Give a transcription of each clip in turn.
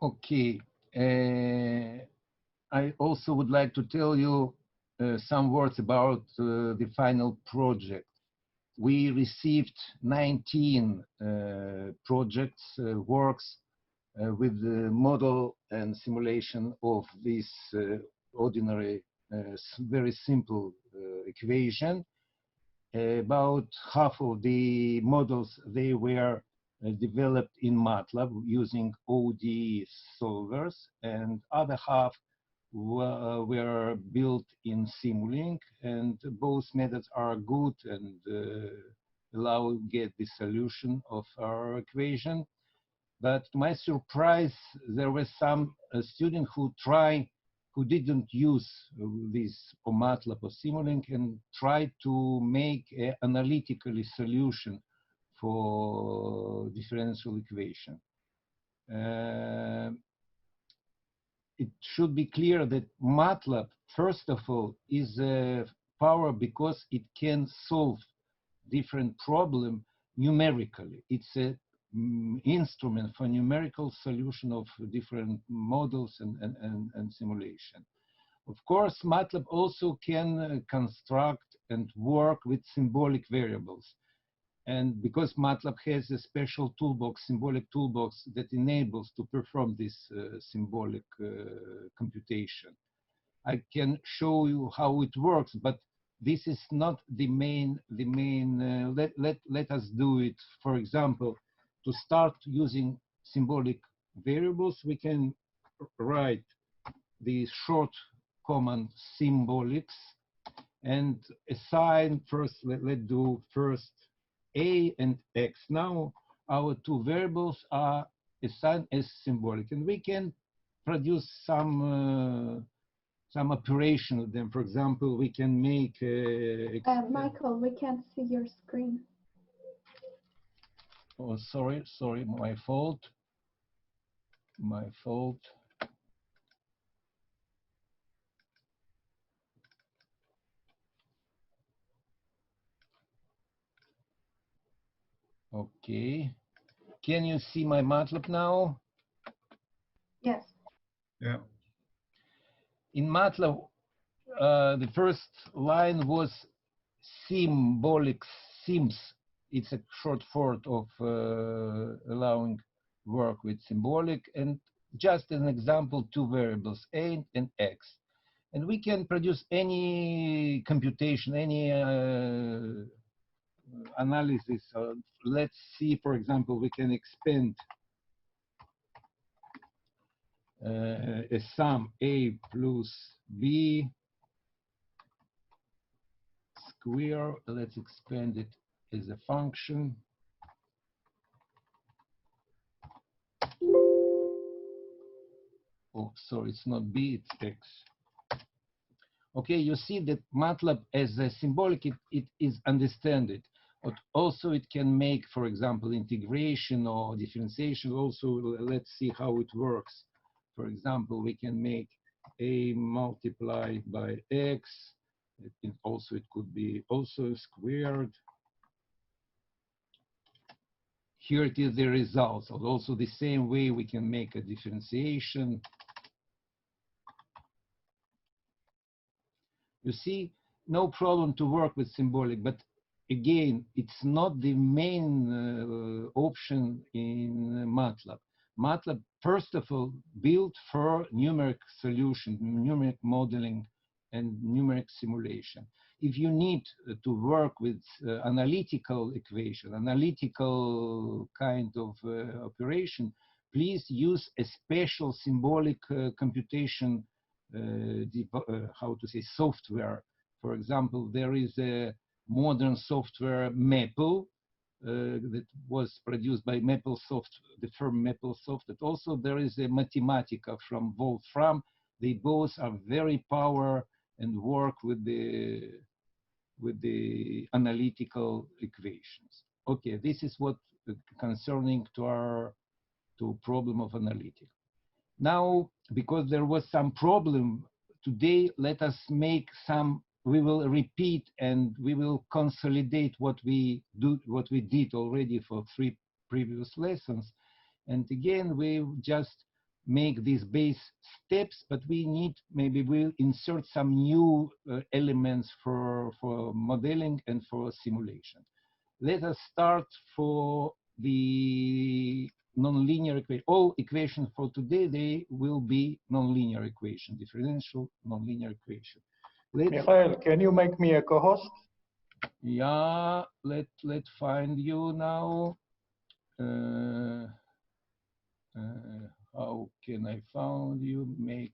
Okay. I also would like to tell you some words about the final project. We received 19 projects, works with the model and simulation of this ordinary, very simple equation. About half of the models, they were developed in Matlab using ODE solvers, and other half were built in Simulink, and both methods are good and allow get the solution of our equation. But to my surprise, there were some students who didn't use this or Matlab or Simulink and tried to make an analytical solution for differential equation. It should be clear that Matlab, first of all, is a power because it can solve different problems numerically. It's an instrument for numerical solution of different models and simulation. Of course, Matlab also can construct and work with symbolic variables. And because Matlab has a special toolbox, symbolic toolbox, that enables to perform this symbolic computation. I can show you how it works, but this is not the main, let us do it. For example, to start using symbolic variables, we can write the short command symbolics and assign first, let's do first A and X. Now our two variables are assigned as symbolic, and we can produce some operation with them. For example, we can make Michael, we can't see your screen. Oh, sorry, my fault. Okay. Can you see my Matlab now? Yes. Yeah. In Matlab, the first line was symbolic sims. It's a short form of allowing work with symbolic, and just an example, two variables, A and X. And we can produce any computation, any analysis. Let's see, for example, we can expand a sum A plus B square. Let's expand it as a function. Oh, sorry, it's not B, it's X. Okay, you see that Matlab as a symbolic, it is understood. But also it can make, for example, integration or differentiation. Also, let's see how it works. For example, we can make A multiplied by X. It could be also squared. Here it is the results. Also the same way we can make a differentiation. You see, no problem to work with symbolic, but again, it's not the main option in Matlab. Matlab, first of all, built for numeric solution, numeric modeling, and numeric simulation. If you need to work with analytical equation, analytical kind of operation, please use a special symbolic computation how to say software. For example, there is a modern software Maple that was produced by MapleSoft, the firm MapleSoft. But also there is a Mathematica from Wolfram. They both are very power and work with the analytical equations. Okay, this is what concerning to our problem of analytics. Now, because there was some problem today, let us make some. We will repeat and we will consolidate what we did already for 3 previous lessons. And again, we just make these base steps, but we need, maybe we'll insert some new elements for modeling and for simulation. Let us start for the nonlinear equation. All equations for today, they will be nonlinear equation, differential nonlinear equation. Michael, can you make me a co-host? Yeah, let's find you now. How can I find you? Make.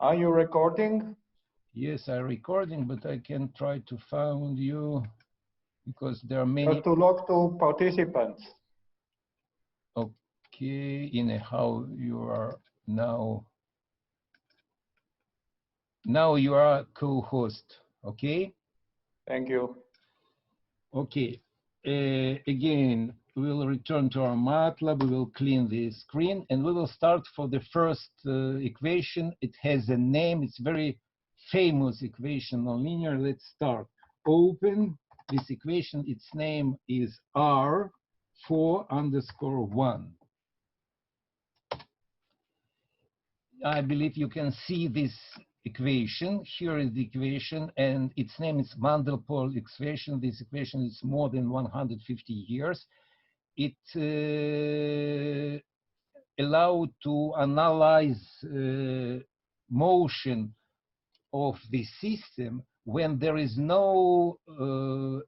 Are you recording? Yes, I'm recording, but I can try to find you because there are many. You have to log to participants. Okay, in how you are now. Now you are co-host, okay? Thank you. Okay, again, we will return to our Matlab, we will clean the screen, and we will start for the first equation. It has a name, it's very famous equation, nonlinear. Let's start. Open this equation, its name is R4_1. I believe you can see this equation. Here is the equation, and its name is van der Pol equation. This equation is more than 150 years. It allowed to analyze motion of the system when there is no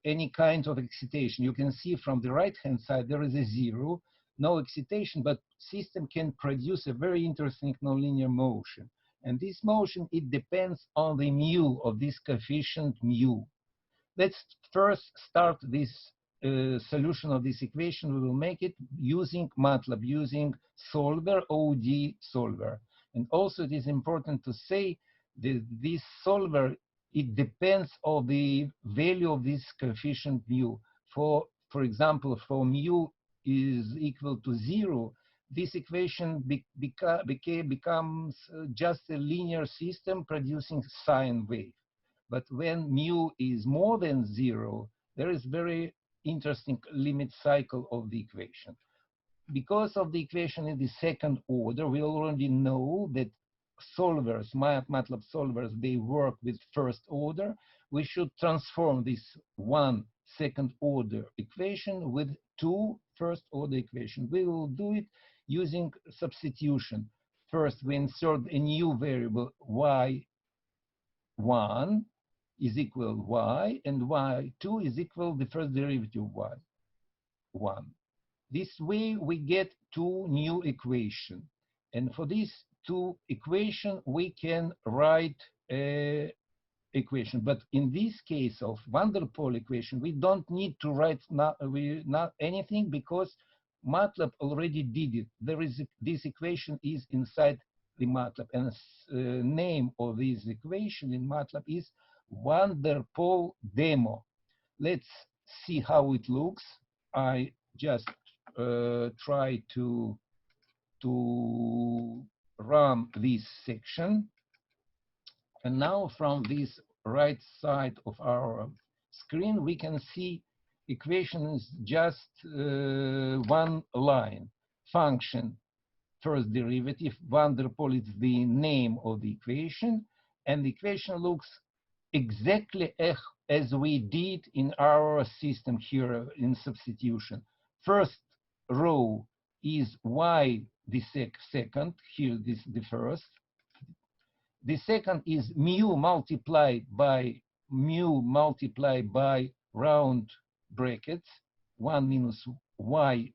any kind of excitation. You can see from the right-hand side there is a zero, no excitation, but system can produce a very interesting nonlinear motion. And this motion, it depends on the mu of this coefficient mu. Let's first start this solution of this equation. We will make it using Matlab, using solver, OD solver. And also it is important to say that this solver, it depends on the value of this coefficient mu. For example, for mu is equal to 0, this equation becomes just a linear system producing sine wave. But when mu is more than 0, there is very interesting limit cycle of the equation. Because of the equation in the second order, we already know that solvers, MATLAB solvers, they work with first order. We should transform this one second order equation with two first order equations. We will do it using substitution. First, we insert a new variable y1 is equal y, and y2 is equal the first derivative y1. This way we get two new equations. And for these two equations, we can write a equation. But in this case of van der Pol equation, we don't need to write not anything because Matlab already did it. This equation is inside the Matlab, and the name of this equation in Matlab is van der Pol demo. Let's see how it looks. I just try to run this section, and now from this right side of our screen we can see equation is just one line. Function first derivative, van der Pol is the name of the equation, and the equation looks exactly as we did in our system here in substitution. First row is y the second, here this the first. The second is mu multiplied by round brackets, 1 minus y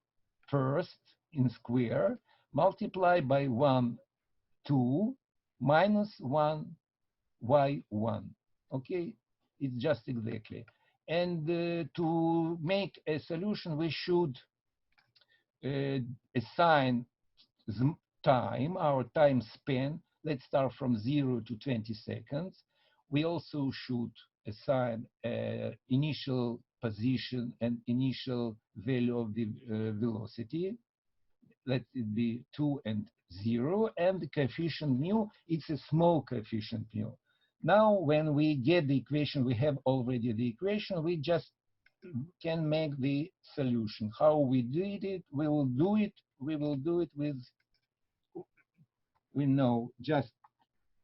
first in square, multiplied by 1, 2, minus 1, y1. Okay, it's just exactly. And to make a solution, we should assign time, our time span. Let's start from 0 to 20 seconds. We also should assign initial position and initial value of the velocity. Let it be 2 and 0. And the coefficient mu, it's a small coefficient mu. Now, when we get the equation, we have already the equation, we just can make the solution. How we did it, we will do it with, we know, just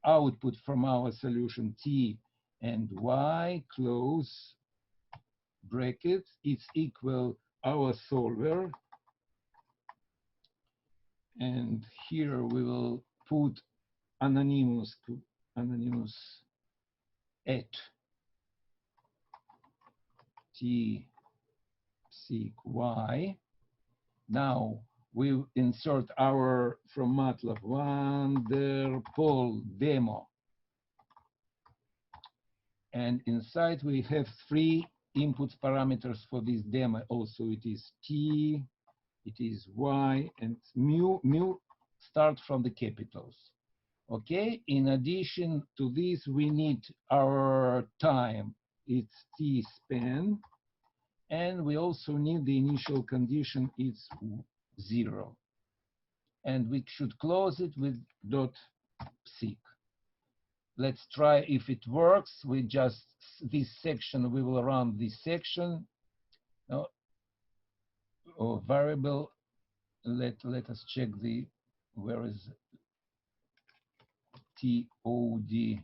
output from our solution t and y, close brackets, it's equal our solver, and here we will put anonymous at t psic y. Now we insert our, from Matlab, wonderful demo, and inside we have 3 input parameters for this demo. Also it is t, it is y, and mu start from the capitals. Okay, in addition to this, we need our time, it's t span, and we also need the initial condition, it's 0. And we should close it with dot psic. Let's try if it works. We just, this section, we will run this section. Or variable, let us check the, where is TOD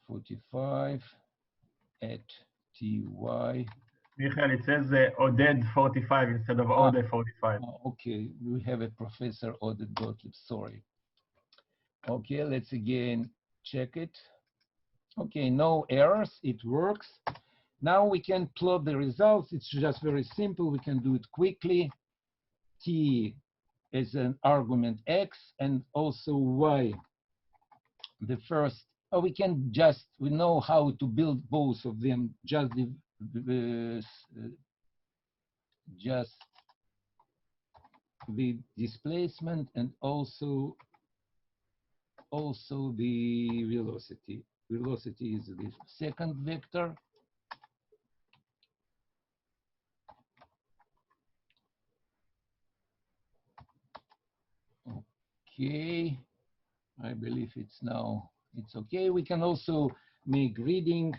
45 at TY. Michael, it says Oded 45 instead of Ode 45. Okay, we have a Professor Oded Gottlieb, sorry. Okay, let's again check it. Okay, no errors, it works. Now we can plot the results. It's just very simple. We can do it quickly. T is an argument x, and also y. The first, we can just, we know how to build both of them. Just the displacement and also the velocity. Velocity is the second vector. Okay, I believe it's now, it's okay. We can also make reading.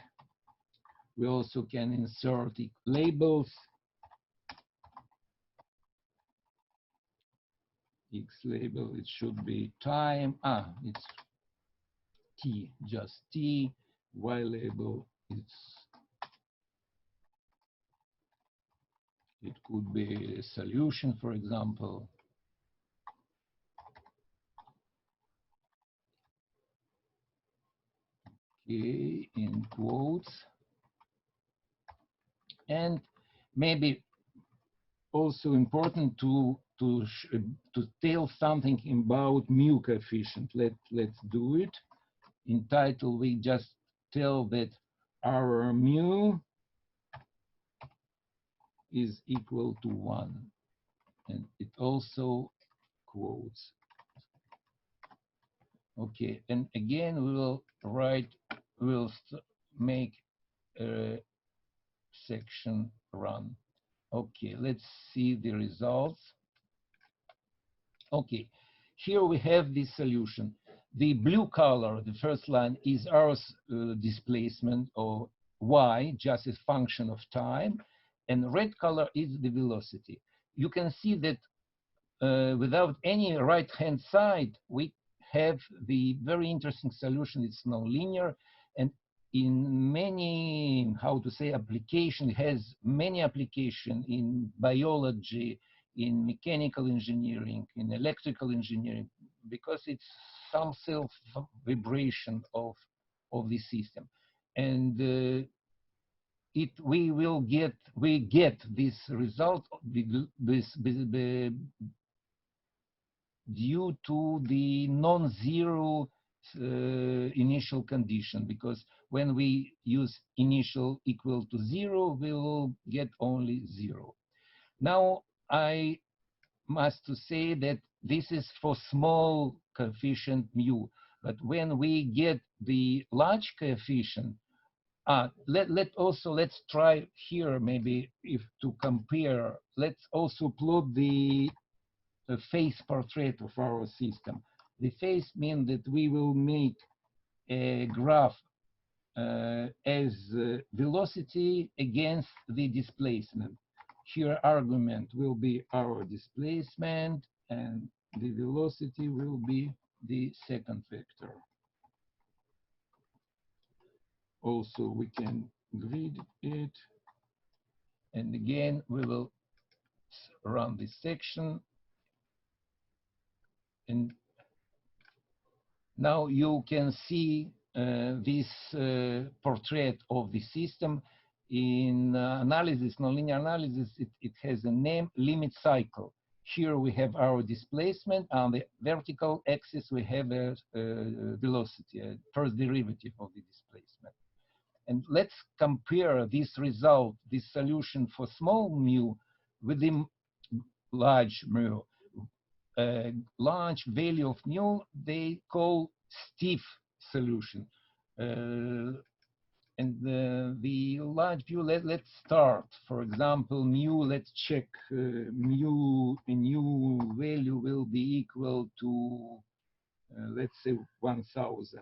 We also can insert the labels. X label, it should be time. It's T, just T. Y label, it could be a solution, for example. Okay, in quotes. And maybe also important to tell something about mu coefficient. Let's do it. In title, we just tell that our mu is equal to 1, and it also quotes. Okay, and again we will write, we'll make a section run. Okay, let's see the results. Okay, here we have this solution. The blue color, the first line, is our displacement, or y, just a function of time, and red color is the velocity. You can see that without any right-hand side, we have the very interesting solution. It's non-linear, and in many, how to say, application, has many application in biology, in mechanical engineering, in electrical engineering, because it's some self-vibration of the system. And we get this result due to the non-zero initial condition, because when we use initial equal to 0, we will get only 0. Now I must say that this is for small coefficient mu, but when we get the large coefficient, let's try here, maybe, if to compare, let's also plot the phase portrait of our system. The phase means that we will make a graph as velocity against the displacement. Here argument will be our displacement and the velocity will be the second vector. Also we can grid it, and again we will run this section, and now you can see this portrait of the system. In analysis, nonlinear analysis, it has a name, limit cycle. Here we have our displacement. On the vertical axis, we have a velocity, a first derivative of the displacement. And let's compare this result, this solution for small mu with the large mu. Large value of mu they call stiff solution. And the large view, let's start. For example, mu, let's check mu, a new value will be equal to, let's say, 1000.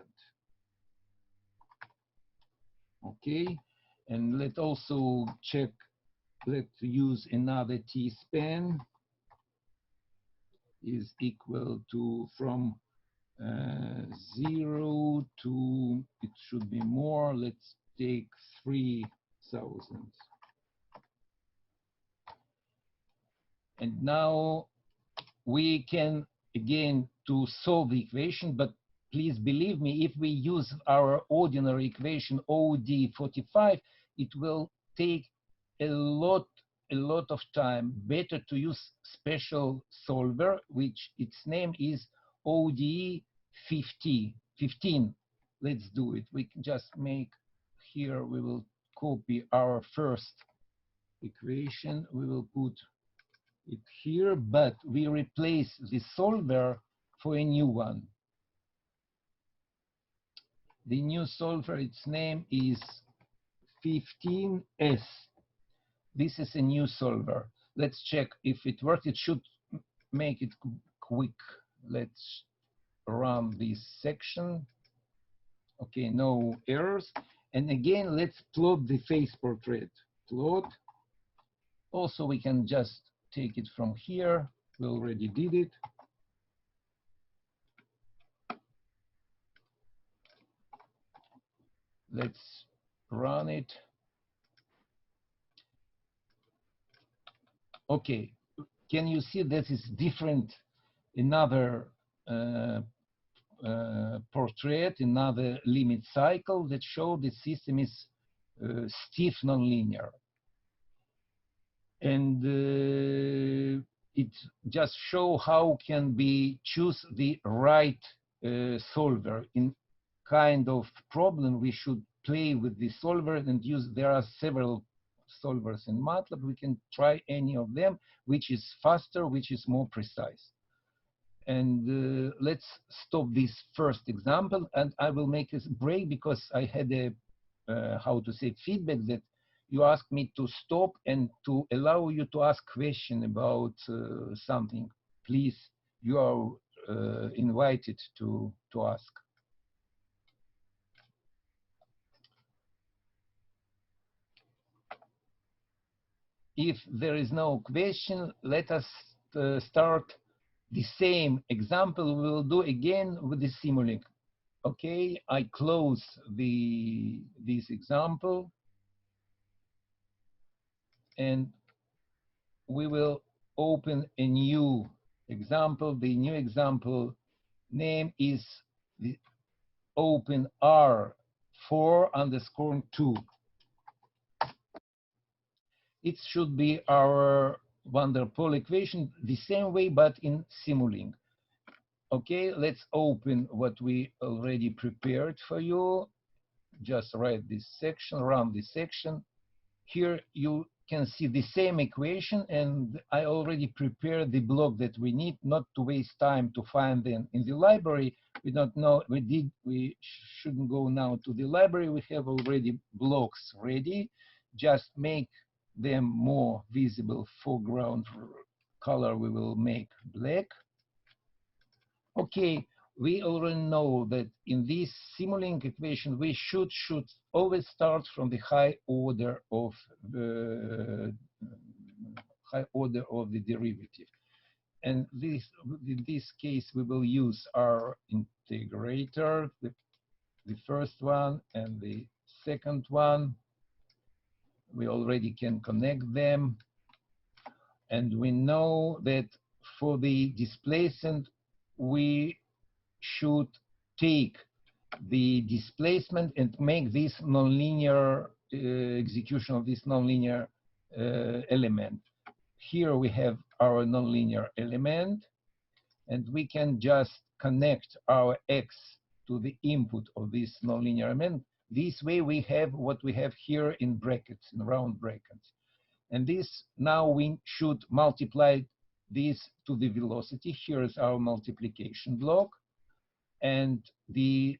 Okay, and let's also check, let's use another t-span is equal to from 0 to, it should be more, let's take 3000. And now we can again to solve the equation, but please believe me, if we use our ordinary equation OD45, it will take a lot of time. Better to use special solver, which its name is ODE 15. Let's do it. We can just make here, we will copy our first equation. We will put it here, but we replace the solver for a new one. The new solver, its name is 15S. This is a new solver. Let's check if it works. It should make it quick. Let's run this section. Okay, no errors. And again, let's plot the face portrait. Plot. Also, we can just take it from here. We already did it. Let's run it. Okay, can you see that is different? Another portrait, another limit cycle that show the system is stiff nonlinear. And it just show how can be choose the right solver. In kind of problem, we should play with the solver and use, there are several solvers in Matlab. We can try any of them, which is faster, which is more precise. And let's stop this first example, and I will make a break because I had a, how to say, feedback that you asked me to stop and to allow you to ask question about something. Please, you are invited to ask. If there is no question, let us start the same example. We will do again with the Simulink. Okay, I close this example, and we will open a new example. The new example name is the open R4_2. It should be our van der Pol equation the same way, but in Simulink. Okay, let's open what we already prepared for you. Just write this section, run this section. Here you can see the same equation, and I already prepared the block that we need, not to waste time to find them in the library. We don't know, we shouldn't go now to the library. We have already blocks ready. Just make them more visible. Foreground color we will make black. Okay, we already know that in this Simulink equation, we should always start from the high order of the derivative. And in this case, we will use our integrator, the first one and the second one. We already can connect them. And we know that for the displacement, we should take the displacement and make this nonlinear execution of this nonlinear element. Here we have our nonlinear element, and we can just connect our x to the input of this nonlinear element. This way we have what we have here in brackets, in round brackets. And this, now we should multiply this to the velocity. Here is our multiplication block. And the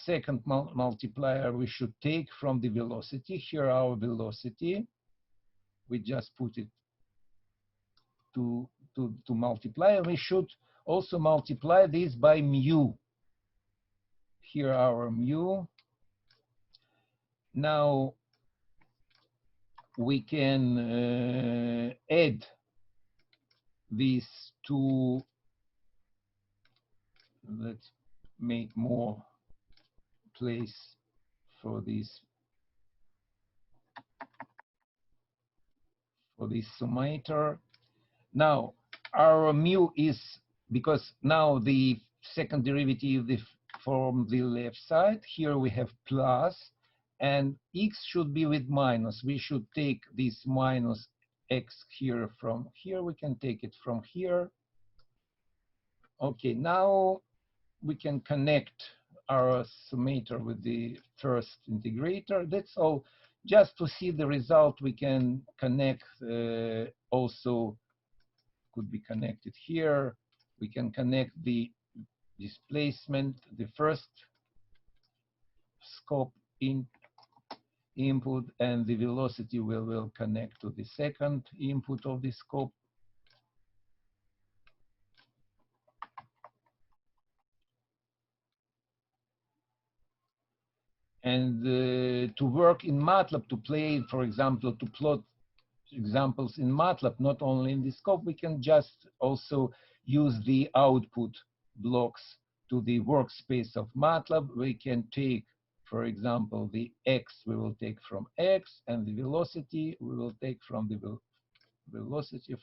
second multiplier we should take from the velocity. Here our velocity. We just put it to multiply. And we should also multiply this by mu. Here our mu. Now we can add these two. Let's make more place for this summator. Now our mu is, because now the second derivative from the left side, here we have plus, and x should be with minus. We should take this minus x here from here. We can take it from here. Okay, now we can connect our summator with the first integrator. That's all. Just to see the result, we can connect also, could be connected here. We can connect the displacement, the first scope input, and the velocity will connect to the second input of the scope. And to work in Matlab, to play, for example, to plot examples in Matlab, not only in the scope, we can just also use the output blocks to the workspace of Matlab. We can take, for example, the x we will take from x, and the velocity we will take from the velocity.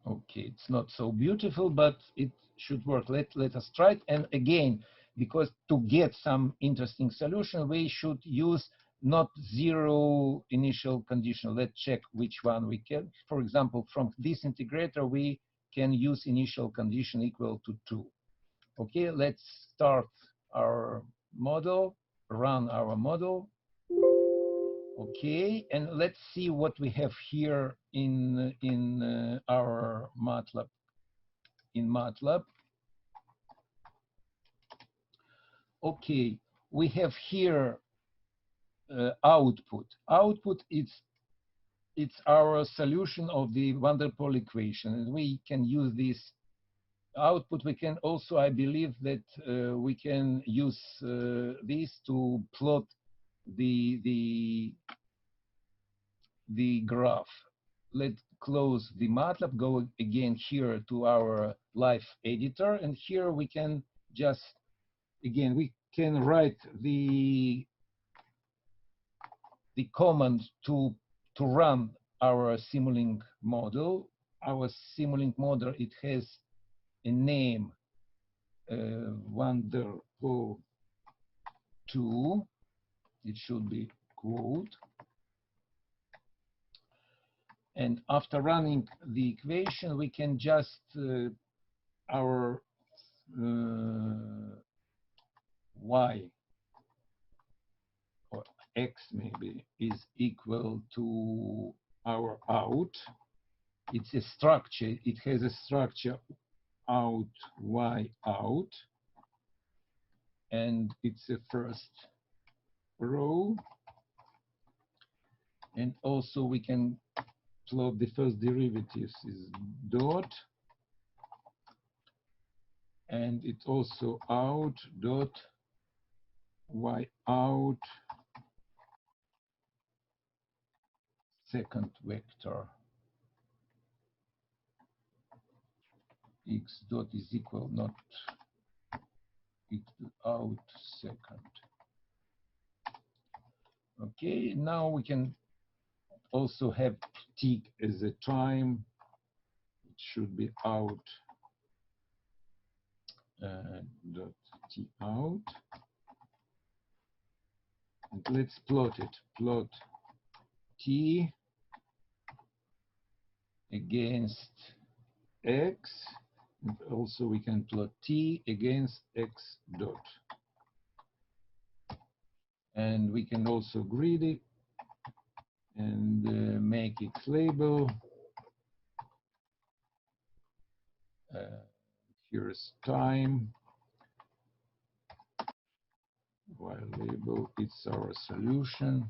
Okay, it's not so beautiful, but it should work. Let us try it. And again, because to get some interesting solution, we should use not zero initial condition. Let's check which one we can. For example, from this integrator, we can use initial condition equal to 2. Okay, let's start our model, run our model. Okay, and let's see what we have here in our Matlab. In Matlab, okay, we have here output. Output it's our solution of the van der Pol equation, and we can use this output. We can also, I believe that we can use this to plot the graph. Let's close the Matlab, go again here to our live editor, and here we can just, again, we can write the command to run our Simulink model. Our Simulink model, it has a name, van der Pol 2. It should be quote. And after running the equation, we can just, our y or x maybe is equal to our out. It's a structure. It has a structure out, y out. And it's a first row. And also we can plot the first derivatives is dot, and it's also out dot y out second vector x dot is equal not equal out second. Okay, now we can also have t as a time. It should be out dot t out. And let's plot it. Plot t against x. And also we can plot t against x dot. And we can also grid it and make its label. Here's time. While label, it's our solution.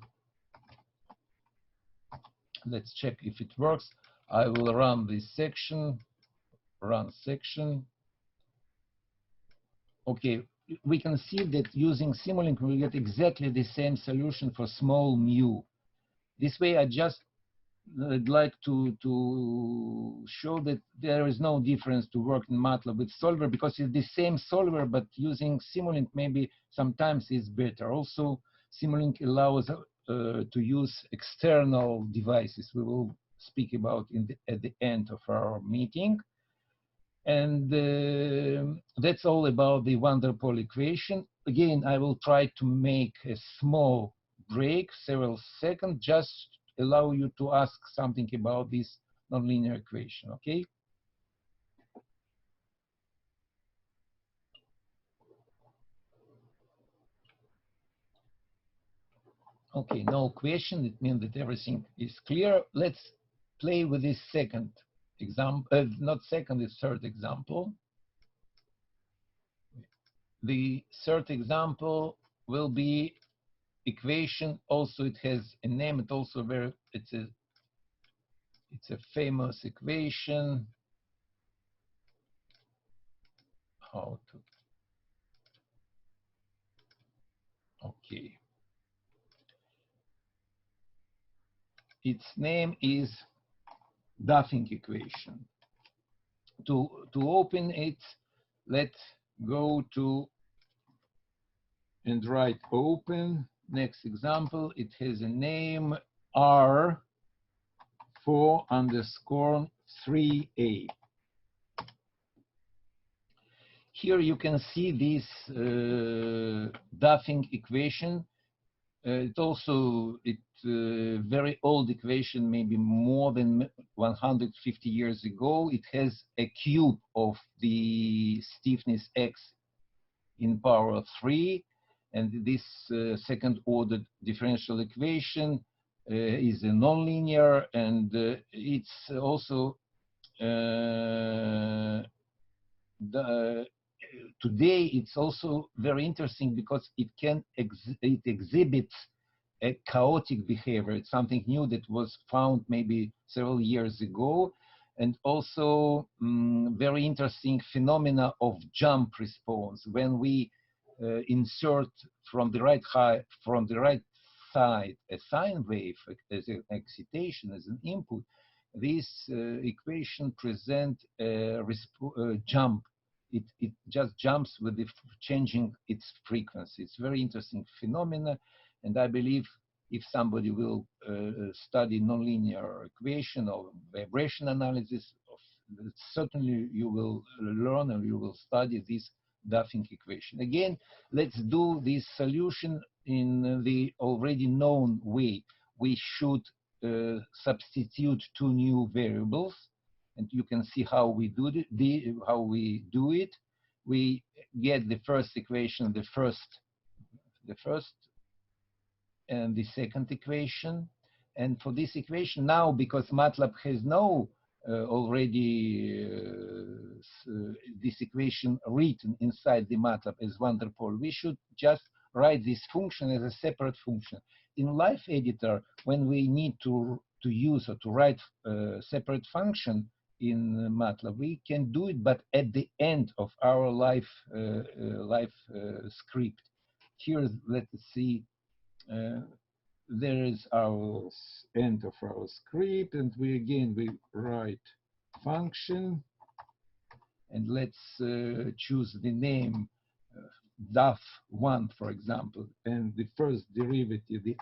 Let's check if it works. I will run this section. Run section. Okay, we can see that using Simulink we get exactly the same solution for small mu. This way, I'd like to show that there is no difference to work in Matlab with solver, because it's the same solver, but using Simulink maybe sometimes is better. Also, Simulink allows to use external devices. We will speak about at the end of our meeting. And that's all about the van der Pol equation. Again, I will try to make a small break, several seconds, just allow you to ask something about this nonlinear equation, okay? Okay, no question. It means that everything is clear. Let's play with this second example, not second, the third example. The third example will be equation. Also, it has a name. It also it's a famous equation. How to? Okay. Its name is Duffing equation. To open it, let's go to and write open. Next example, it has a name R4_3A. Here you can see this Duffing equation. It's a very old equation, maybe more than 150 years ago. It has a cube of the stiffness x in power of 3. And this second order differential equation is a nonlinear, and it's also today it's also very interesting because it exhibits a chaotic behavior. It's something new that was found maybe several years ago, and also very interesting phenomena of jump response. When we insert from the right side a sine wave as an excitation, as an input, this equation presents a jump. It just jumps with the changing its frequency. It's very interesting phenomena, and I believe if somebody will study nonlinear equation or vibration analysis, certainly you will learn and you will study this Duffing equation. Again, let's do this solution in the already known way. We should substitute two new variables, and you can see how we do it. We get the first equation, the first and the second equation. And for this equation now, because Matlab has no this equation written inside the Matlab as van der Pol, we should just write this function as a separate function. in live editor, when we need to use or to write a separate function in Matlab, we can do it, but at the end of our live script. Here, let's see, there is our end of our script, and we write function, and let's choose the name Duff1, for example, and the first derivative, the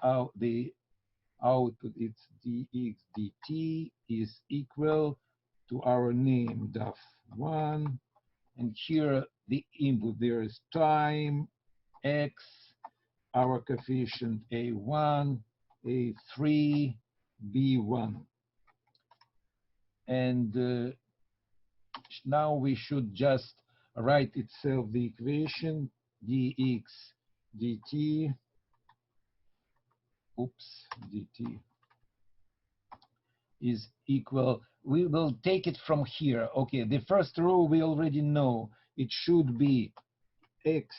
output, it's dx dt is equal to our name Duff1, and here the input, there is time, x, our coefficient a1, a3, b1, and now we should just write itself the equation dx dt, dt is equal, we will take it from here. Okay, the first row we already know, it should be x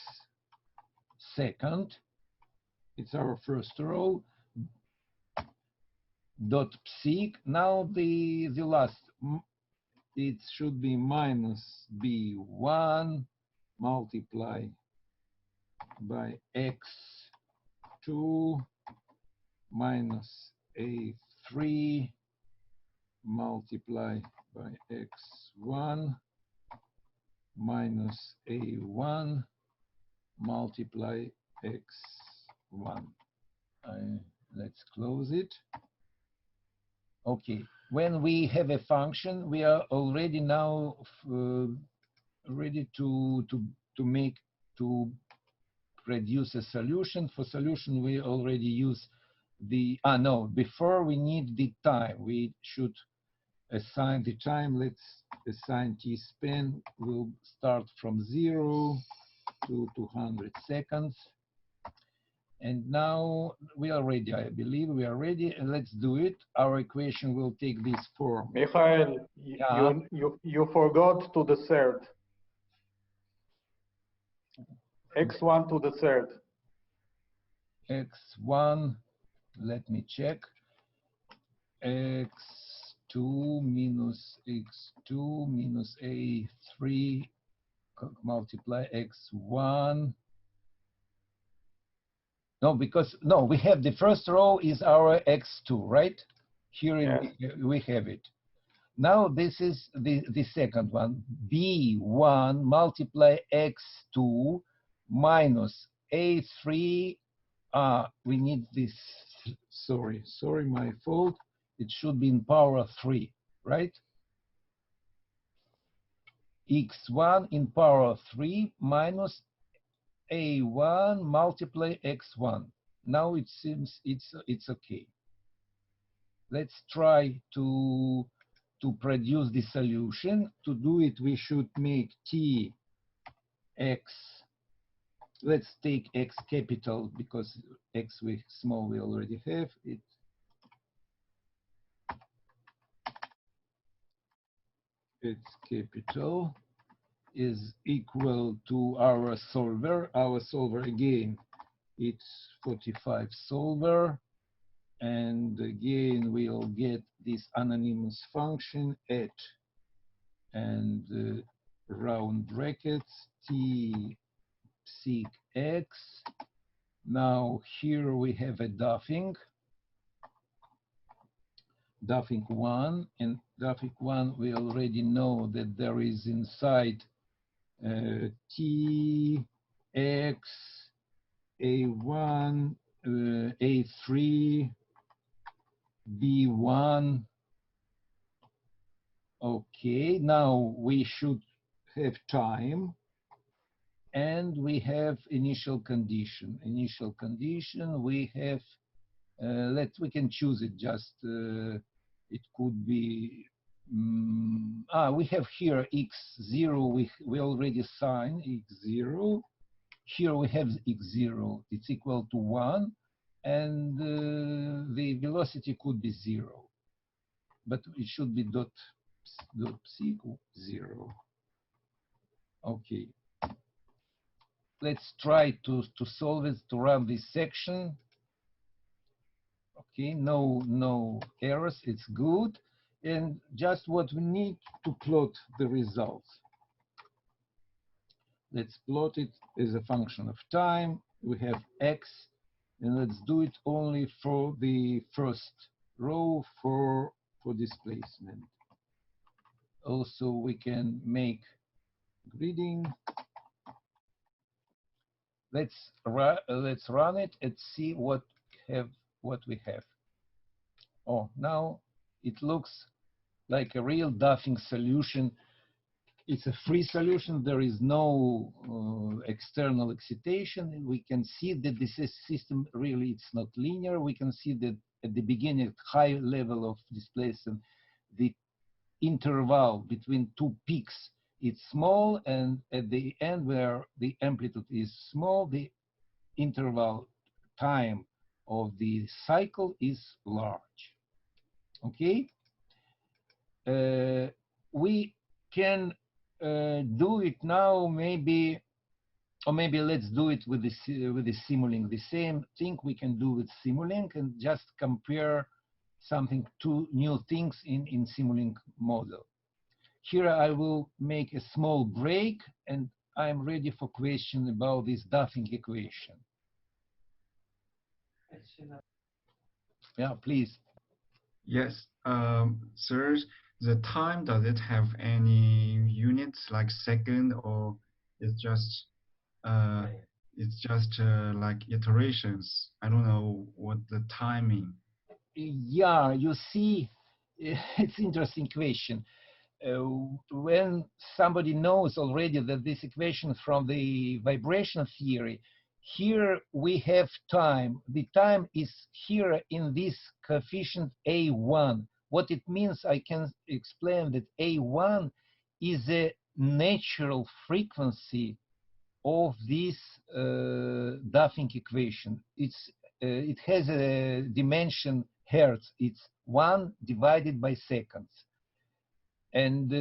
second, it's our first row, dot psik. Now the last, it should be minus b1 multiply by x2 minus a3 multiply by x1 minus a1 multiply x1. Let's close it. Okay, when we have a function, we are already now ready to produce a solution. For solution, we already use the, no, before we need the time. We should assign the time. Let's assign t-span. We'll start from 0 to 200 seconds. And now we are ready, I believe we are ready, and let's do it. Our equation will take this form. Michael, Yeah. you forgot to the third. x1 to the third. x1, let me check. x2 minus x2 minus a3 multiply x1. No, because, no, we have the first row is our x2, right? Here Yes. we have it. Now this is the second one, b1 multiply x2 minus a3. We need this, sorry, my fault. It should be in power 3, right? x1 in power 3 minus a1 multiply x1. Now it seems it's okay. Let's try to produce the solution. To do it, we should make t x. Let's take x capital because x with small we already have it. X capital is equal to our solver. Our solver again, it's 45 solver. And again, we'll get this anonymous function at and round brackets t psik x. Now here we have a Duffing 1, and Duffing 1 we already know that there is inside t x a1 a3 b1. Okay, now we should have time, and we have initial condition. Initial condition, we have, we can choose it just, it could be, we have here x0, we already signed x0. Here we have x0, it's equal to 1, and the velocity could be 0, but it should be dot psik 0. Okay. Let's try to solve it, to run this section. Okay, no errors, it's good. And just what we need to plot the results. Let's plot it as a function of time. We have x, and let's do it only for the first row for displacement. Also, we can make gridding. Let's run it and see what we have. Oh, now it looks like a real Duffing solution. It's a free solution. There is no external excitation. We can see that this system really it's not linear. We can see that at the beginning, high level of displacement, the interval between two peaks is small, and at the end where the amplitude is small, the interval time of the cycle is large. Okay, we can do it now, maybe, or maybe let's do it with the Simulink. The same thing we can do with Simulink and just compare two new things in Simulink model. Here I will make a small break, and I'm ready for question about this Duffing equation. Yeah, please. Yes, sir. The time, does it have any units like second, or it's just like iterations? I don't know what the timing. Yeah, you see, it's interesting question. When somebody knows already that this equation from the vibration theory, here we have time. The time is here in this coefficient A1. What it means, I can explain that A1 is a natural frequency of this Duffing equation. It has a dimension hertz. It's 1 divided by seconds. And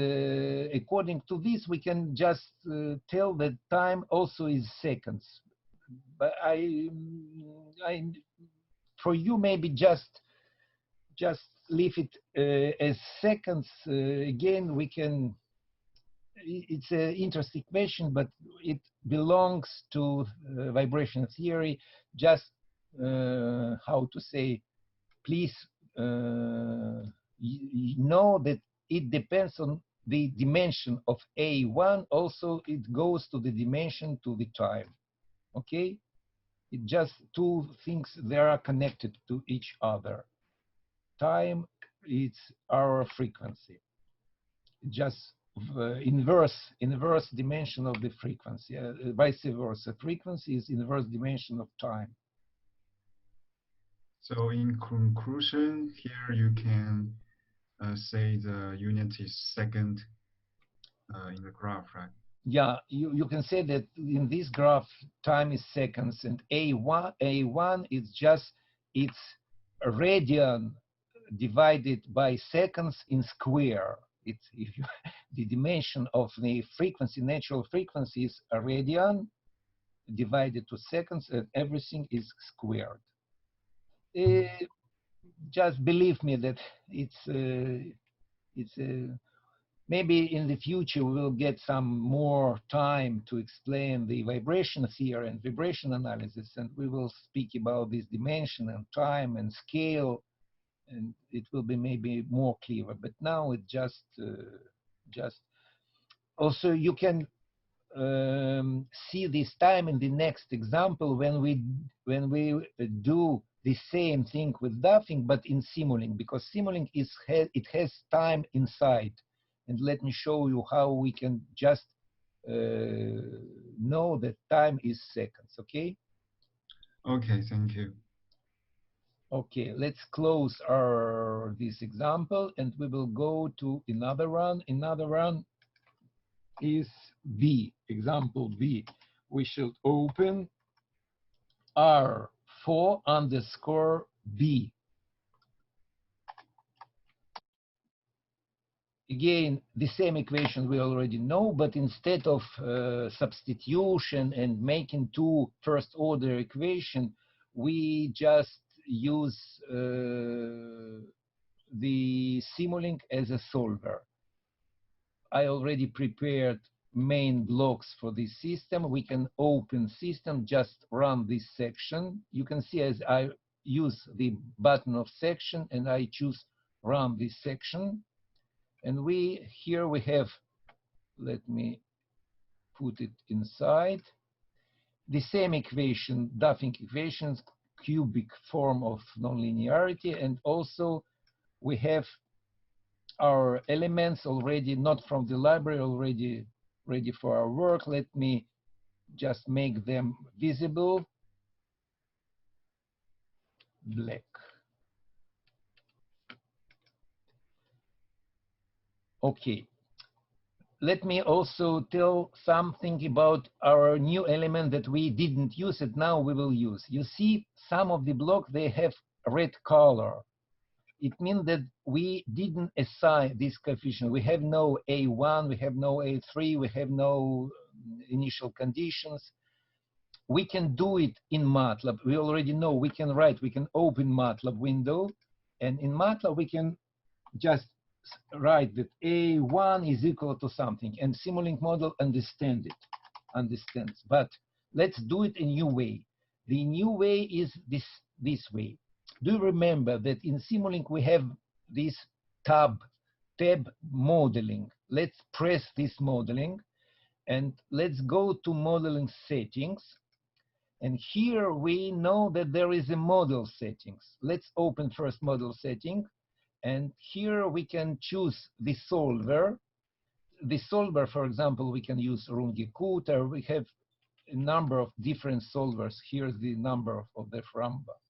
according to this, we can just tell that time also is seconds. But for you, maybe just leave it as seconds. Again, we can. It's an interesting question, but it belongs to vibration theory. Just how to say, please know that it depends on the dimension of A1. Also, it goes to the dimension to the time. Okay? It just two things, they are connected to each other. Time, it's our frequency. Just inverse dimension of the frequency. Vice versa, frequency is inverse dimension of time. So in conclusion, here you can say the unit is second in the graph, right? Yeah, you can say that in this graph, time is seconds, and A1 is just it's a radian divided by seconds in square. It's if you, the dimension of the frequency, natural frequency, is a radian divided to seconds, and everything is squared. Just believe me that it's maybe in the future we will get some more time to explain the vibration theory and vibration analysis, and we will speak about this dimension and time and scale, and it will be maybe more clear. But now it just also you can see this time in the next example when we do the same thing with Duffing, but in Simulink, because Simulink it has time inside. And let me show you how we can just know that time is seconds. Okay. Okay, thank you. Okay, let's close this example, and we will go to another one. Another one is B, example B. We should open R4 underscore B. Again, the same equation we already know, but instead of substitution and making two first order equation, we just use the Simulink as a solver. I already prepared main blocks for this system. We can open system, just run this section. You can see as I use the button of section and I choose run this section. And here we have, let me put it inside, the same equation, Duffing equations, cubic form of nonlinearity, and also we have our elements already, not from the library, already ready for our work. Let me just make them visible. Black. Okay. Let me also tell something about our new element that we didn't use it, now we will use. You see some of the blocks, they have red color. It means that we didn't assign this coefficient. We have no A1, we have no A3, we have no initial conditions. We can do it in Matlab. We already know we can write, we can open Matlab window, and in Matlab we can just write that A1 is equal to something, and Simulink model understands. But let's do it a new way. The new way is this way. Do you remember that in Simulink we have this tab modeling? Let's press this modeling and let's go to modeling settings. And here we know that there is a model settings. Let's open first model setting. And here we can choose the solver. The solver, for example, we can use Runge-Kutta. We have a number of different solvers. Here's the number of the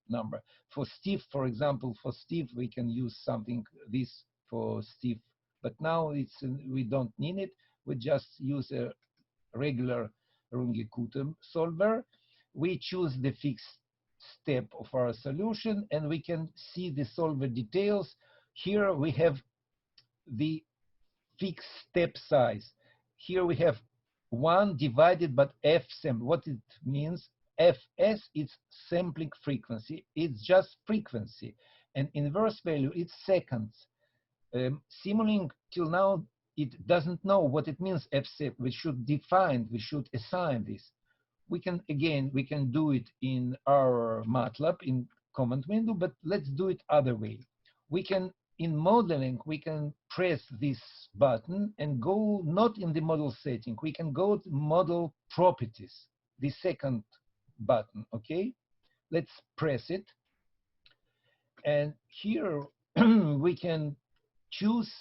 number. For Steve, for example, we can use something this for Steve. But now we don't need it. We just use a regular Runge-Kutta solver. We choose the fixed step of our solution, and we can see the solver details. Here we have the fixed step size. Here we have 1 divided by f sample. What it means, fs is sampling frequency. It's just frequency. And inverse value, it's seconds. Simulink till now, it doesn't know what it means fsep. We should assign this. We can do it in our Matlab in command window, but let's do it other way. We can, in modeling, we can press this button and go not in the model setting. We can go to model properties, the second button, okay? Let's press it. And here we can choose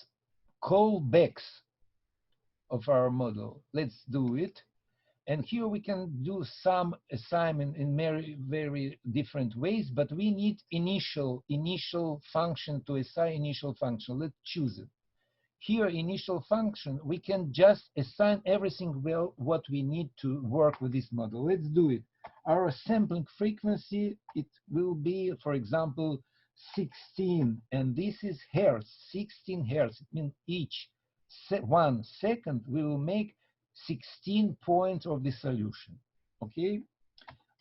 callbacks of our model. Let's do it. And here we can do some assignment in very different ways, but we need initial function to assign initial function. Let's choose it. Here, initial function, we can just assign everything well what we need to work with this model. Let's do it. Our sampling frequency, it will be, for example, 16, and this is hertz, 16 hertz. It means each 1 second we will make 16 points of the solution. Okay.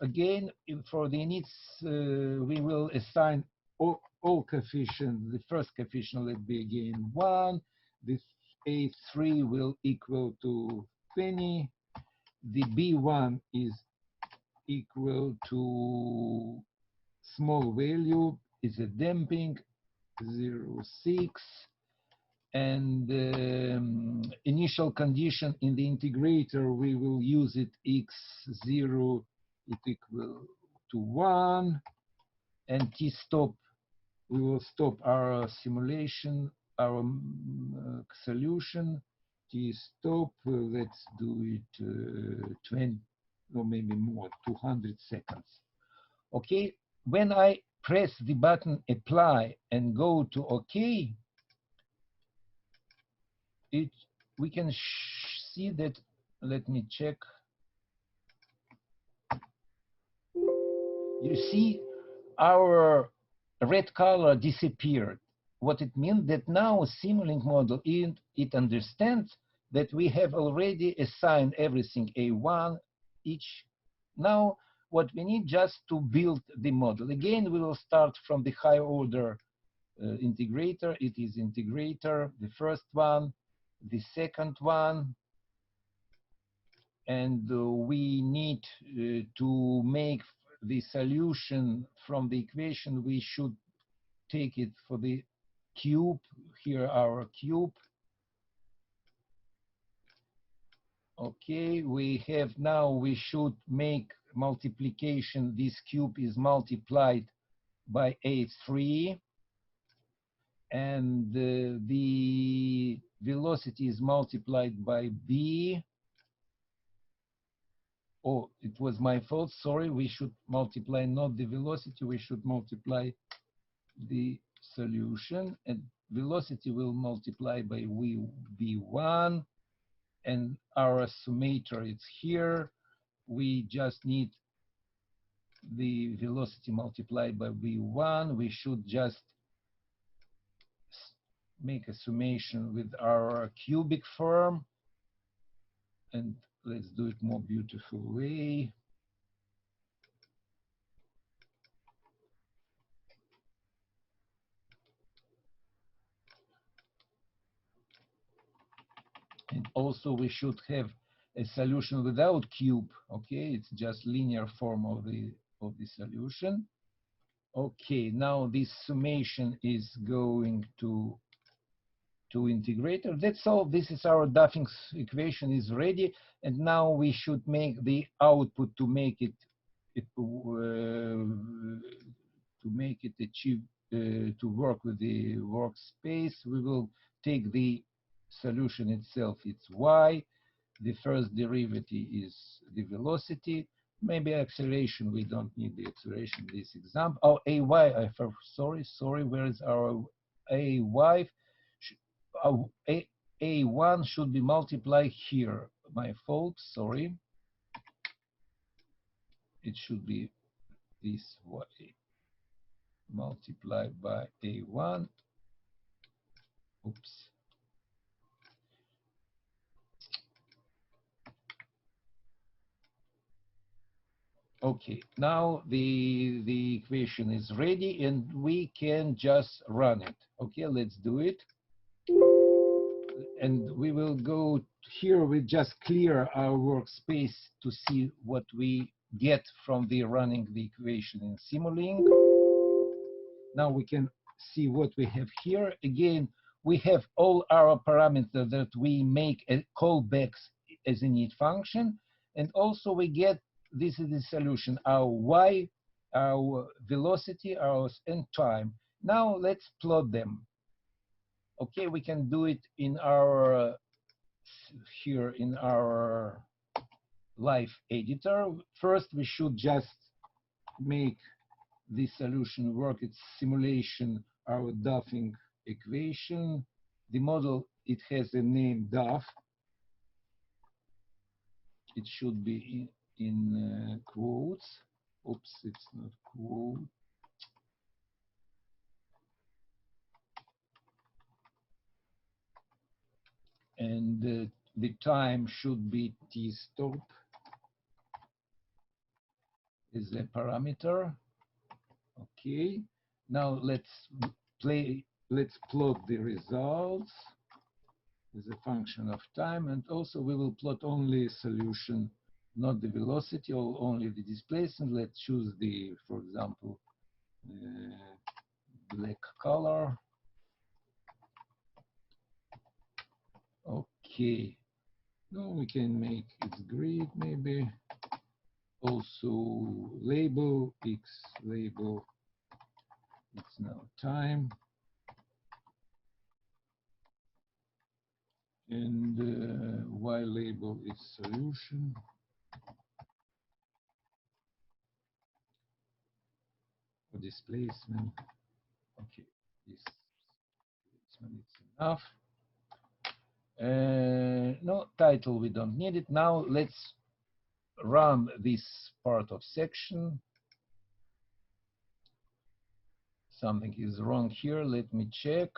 Again, for the inits, we will assign all coefficients. The first coefficient will be again 1. This A3 will equal to 20. The B1 is equal to small value, is a damping 0.6. And initial condition in the integrator, we will use it x0 is equal to 1, and t-stop, we will stop our simulation, our solution. T-stop, let's do it 20 or maybe more, 200 seconds. Okay, when I press the button apply and go to OK, we can see that. Let me check. You see our red color disappeared. What it means that now Simulink model, it understands that we have already assigned everything A1 each. Now what we need just to build the model. Again, we will start from the higher order integrator. It is integrator, the first one, the second one, and we need to make the solution from the equation. We should take it for the cube. Here our cube. Okay, we have now, we should make multiplication. This cube is multiplied by A3, and the velocity is multiplied by B. Oh, it was my fault, sorry. We should multiply not the velocity, we should multiply the solution, and velocity will multiply by V1, and our summator is here. We just need the velocity multiplied by V1. We should just make a summation with our cubic form, and let's do it more beautiful way. And also we should have a solution without cube. Okay, it's just linear form of the solution. Okay, now this summation is going to integrator. That's all. This is our Duffing equation is ready, and now we should make the output to make it achieve to work with the workspace. We will take the solution itself. It's y. The first derivative is the velocity. Maybe acceleration. We don't need the acceleration in this example. Oh, ay. Sorry. Where is our ay? A1 should be multiplied here. My fault, sorry. It should be this way, multiplied by A1. Oops. Okay, now the equation is ready, and we can just run it. Okay, let's do it. And we will go here. We just clear our workspace to see what we get from the running the equation in Simulink. Now we can see what we have here. Again, we have all our parameters that we make callbacks as a init function, and also we get, this is the solution, our y, our velocity, and time. Now let's plot them. Okay, we can do it in our here in our live editor. First, we should just make the solution work. It's simulation, our Duffing equation. The model, it has a name Duff. It should be in quotes. Oops, it's not quote. And the time should be t-stop is a parameter. Okay, now let's plot the results as a function of time, and also we will plot only solution, not the velocity, or only the displacement. Let's choose the, for example, black color. Okay, now we can make it grid maybe. Also label, X label, it's now time. And Y label is solution. For displacement, okay, this displacement is enough. No title, we don't need it. Now let's run this part of section. Something is wrong here. Let me check.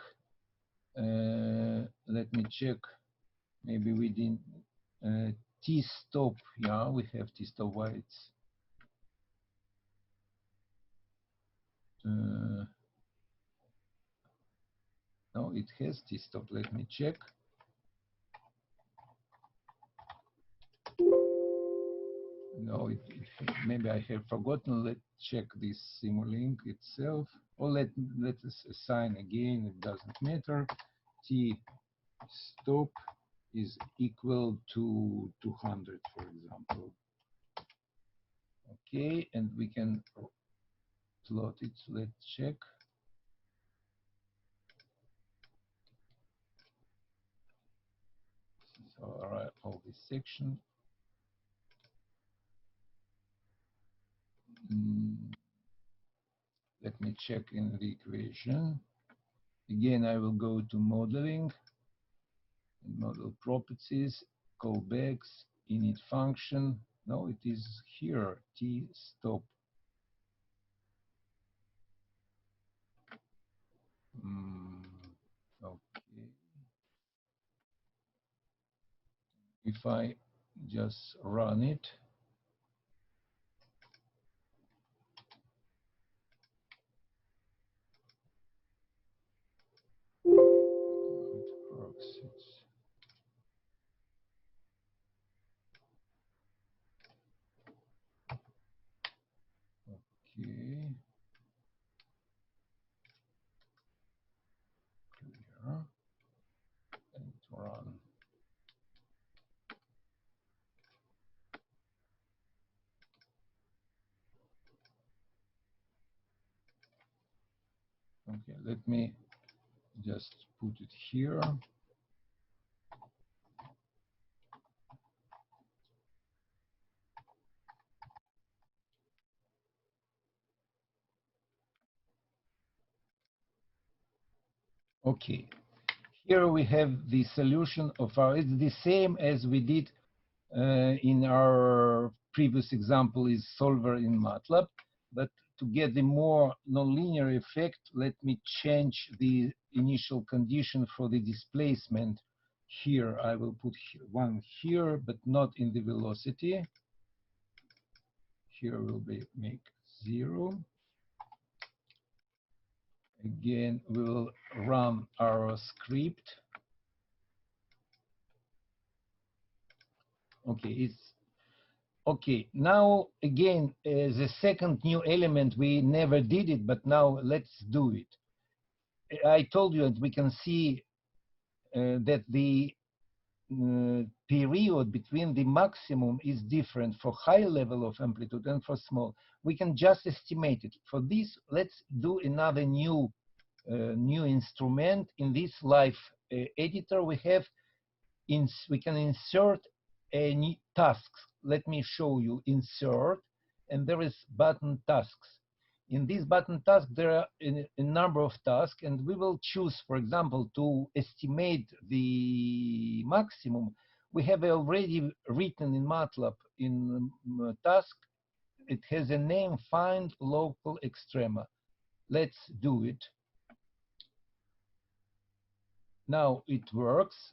Maybe we didn't t-stop. Yeah, we have t-stop. Why it's No, it has t-stop. Let me check. No, maybe I have forgotten. Let's check this Simulink itself. Or let us assign again. It doesn't matter. T-stop is equal to 200, for example. Okay, and we can plot it. Let's check. So, all right, all this section. Let me check in the equation. Again, I will go to modeling, model properties, callbacks, init function. No, it is here, t-stop. Okay. If I just run it, it works. Okay. Clear. And run. Okay, let me just put it here. Okay, here we have the solution of our, it's the same as we did in our previous example is solver in Matlab, but to get the more nonlinear effect, let me change the initial condition for the displacement. Here I will put one here, but not in the velocity. Here will be make 0. Again, we will run our script. Okay, it's okay. Now again, the second new element, we never did it, but now let's do it. I told you that we can see that the period between the maximum is different for high level of amplitude and for small. We can just estimate it. For this, let's do another new instrument. In this live editor, we can insert any tasks. Let me show you insert, and there is button tasks. In this button task, there are a number of tasks, and we will choose, for example, to estimate the maximum. We have already written in Matlab in task. It has a name, find local extrema. Let's do it. Now it works,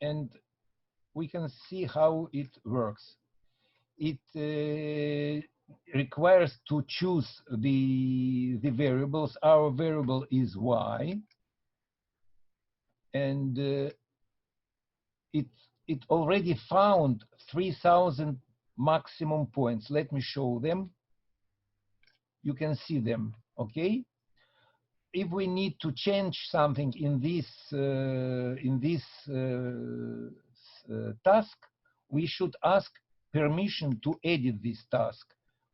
and we can see how it works. It requires to choose the variables. Our variable is y, and it already found 3,000 maximum points. Let me show them. You can see them. Okay. If we need to change something in this task, we should ask permission to edit this task.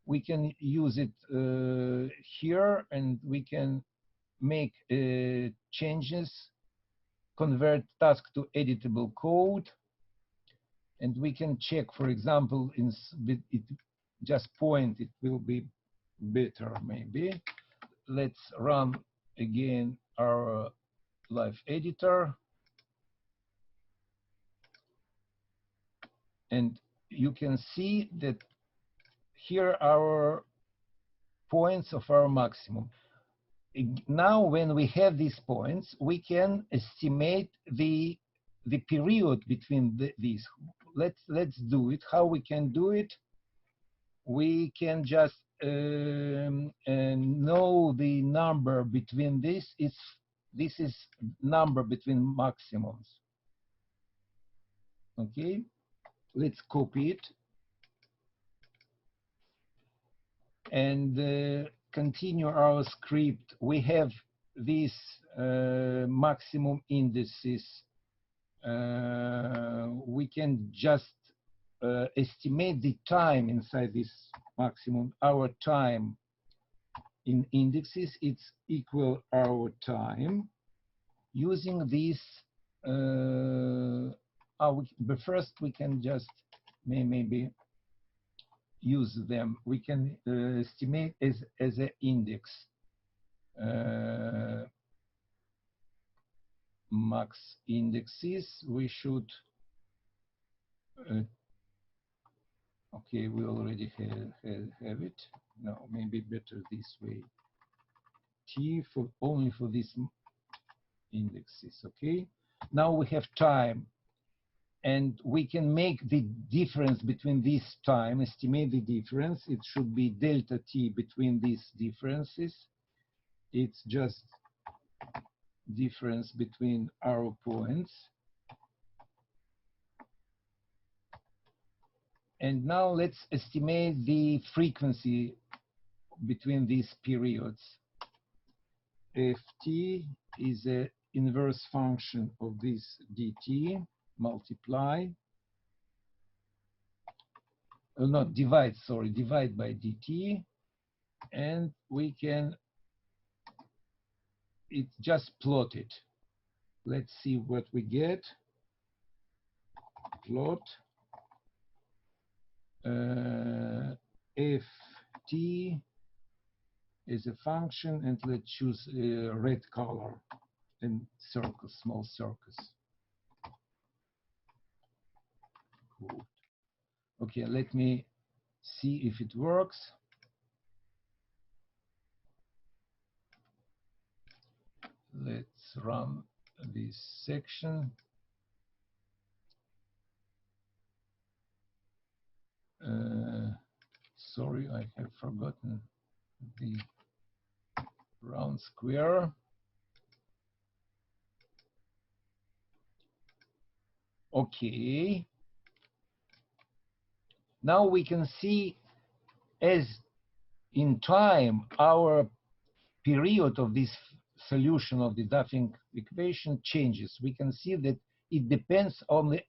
We can use it here, and we can make changes, convert task to editable code, and we can check, for example, just point, it will be better maybe. Let's run again our live editor, and you can see that here are our points of our maximum. Now when we have these points, we can estimate the period between these. Let's do it. How we can do it? we can just know the number between this is number between maximums. Okay, let's copy it and continue our script. We have these maximum indices. We can just estimate the time inside this maximum. Our time in indexes, it's equal our time. Using this, but first we can just maybe use them. We can estimate as an index max indexes. We should okay, we already have it. No, maybe better this way. T for only for these indexes. Okay, now we have time, and we can make the difference between this time, estimate the difference. It should be delta t between these differences. It's just difference between arrow points. And now let's estimate the frequency between these periods. Ft is an inverse function of this dt, multiply, not divide, sorry, divide by dt, and we can just plot it. Let's see what we get. Plot ft is a function, and let's choose red color and circles, small circles. Cool. Okay, let me see if it works. Let's run this section. Sorry, I have forgotten the round square. Okay. Now we can see as in time our period of this solution of the Duffing equation changes. We can see that it depends on the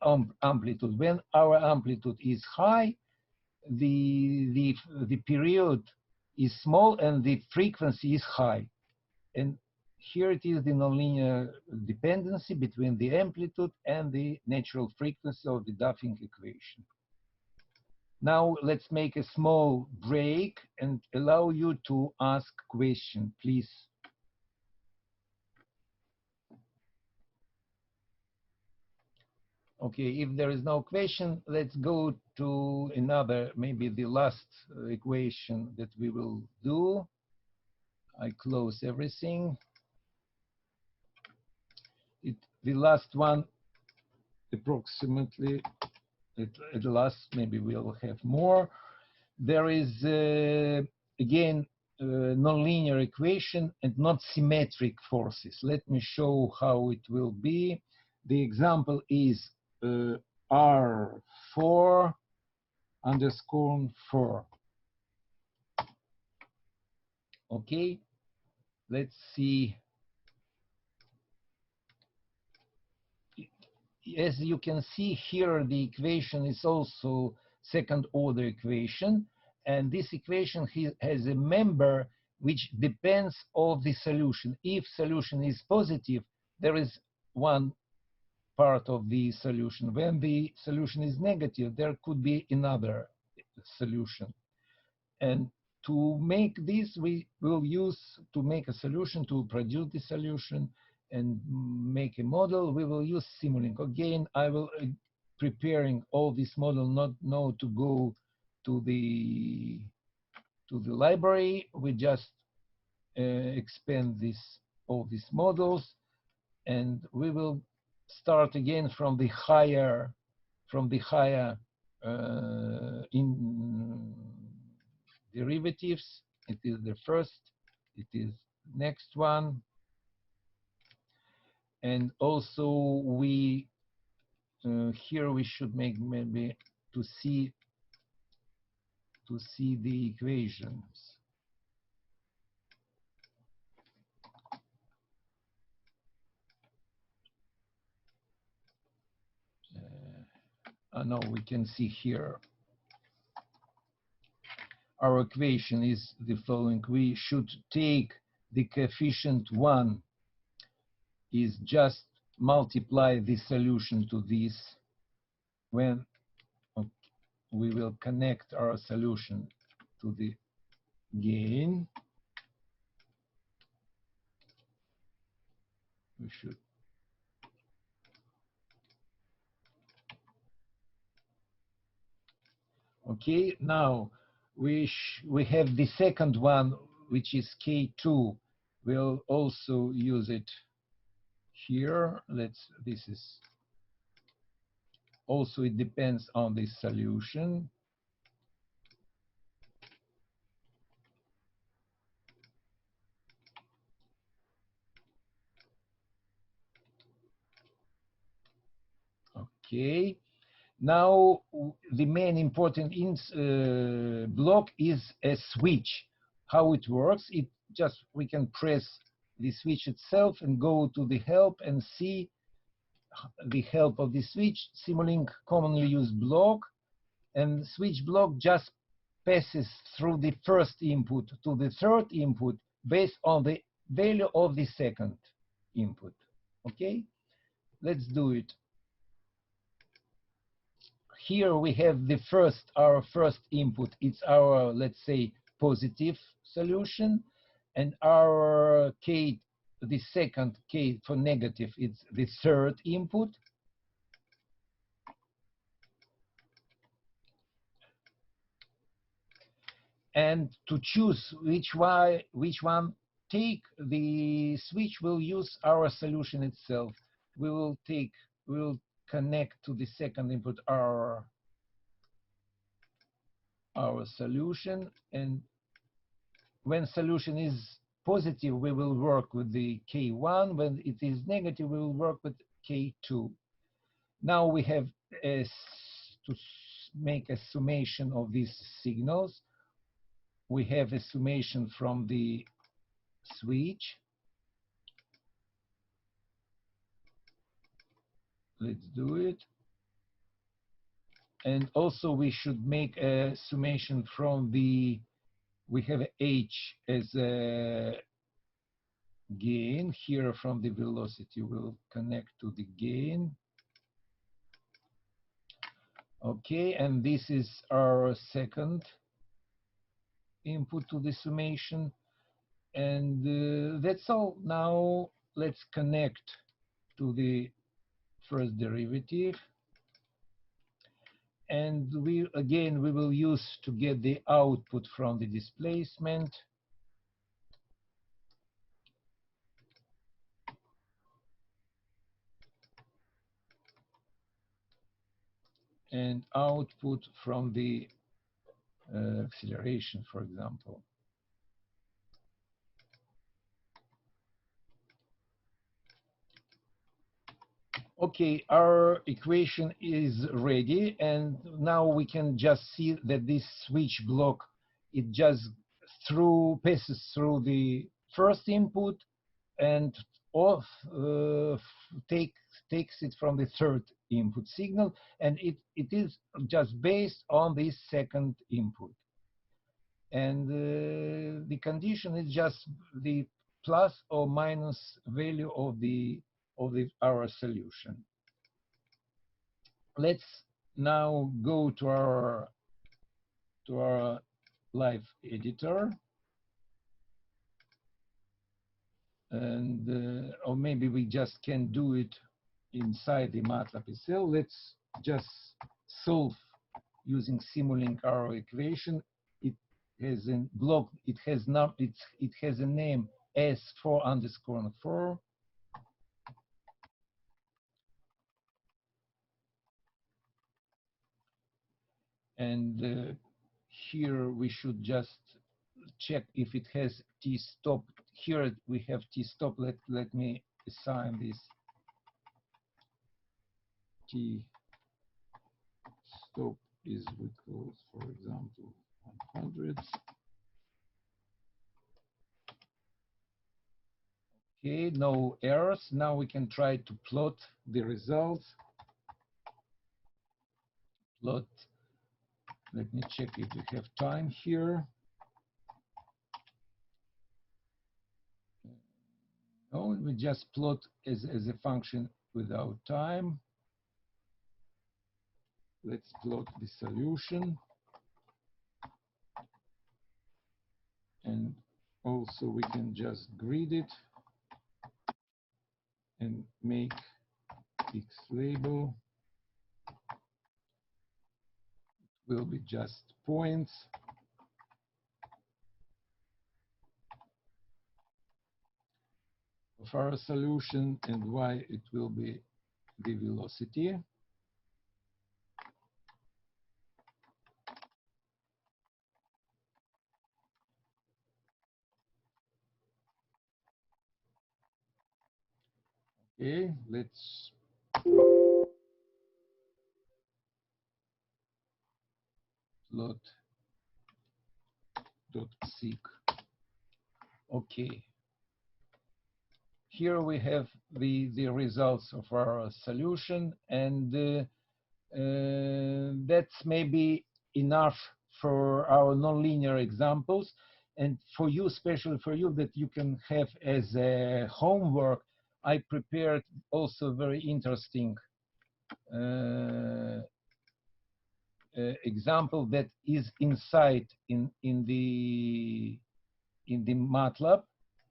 amplitude. When our amplitude is high, the period is small and the frequency is high. And here it is the nonlinear dependency between the amplitude and the natural frequency of the Duffing equation. Now let's make a small break and allow you to ask question, please. Okay, if there is no question, let's go to another, maybe the last equation that we will do. I close everything. The last one, approximately, at the last, maybe we'll have more. There is, again, nonlinear equation and not symmetric forces. Let me show how it will be. The example is R4 underscore 4. Okay, let's see. As you can see here, the equation is also second order equation, and this equation has a member which depends on the solution. If solution is positive, there is one part of the solution. When the solution is negative, there could be another solution. And to make this, we will use, to make a solution, to produce the solution and make a model, we will use Simulink. Again, I will preparing all this model, not now to go to the library. We just expand all these models, and we will start again from the higher derivatives. It is the first, it is next one. And also we here we should make maybe to see the equations. No, we can see here. Our equation is the following. We should take the coefficient 1 is just multiply the solution to this when we will connect our solution to the gain. We should. Okay, now we have the second one, which is K2. We'll also use it here. This is also, it depends on the solution. Okay. Now, the main important block is a switch. How it works, we can press the switch itself and go to the help and see the help of the switch. Simulink commonly used block, and switch block just passes through the first input to the third input based on the value of the second input. Okay, let's do it. Here we have our first input. It's our, let's say, positive solution, and our K, the second K for negative, it's the third input. And to choose which one take, the switch will use our solution itself. We will connect to the second input our solution, and when solution is positive, we will work with the K1. When it is negative, we will work with K2. Now we have to make a summation of these signals. We have a summation from the switch. Let's do it. And also we should make a summation from the, we have H as a gain. Here from the velocity we'll connect to the gain. Okay, and this is our second input to the summation. And that's all. Now let's connect to the first derivative. And we will use to get the output from the displacement. And output from the acceleration, for example. Okay, our equation is ready, and now we can just see that this switch block, it just passes through the first input and takes it from the third input signal, and it is just based on this second input. And the condition is just the plus or minus value of our solution. Let's now go to our live editor, and or maybe we just can do it inside the Matlab itself. Let's just solve using Simulink our equation. It has a block. It has a name S4_4. And here we should just check if it has t-stop. Here we have t-stop. Let me assign this t-stop is equals, for example, 100. Okay, no errors. Now we can try to plot the results. Plot. Let me check if we have time here. No, we just plot as a function without time. Let's plot the solution. And also we can just grid it and make X label. It will be just points. Of our solution, and Y it will be the velocity. Okay, let's plot dot seek. Okay. Here we have the results of our solution, and that's maybe enough for our nonlinear examples. And for you, especially for you, that you can have as a homework, I prepared also very interesting example that is inside in the Matlab.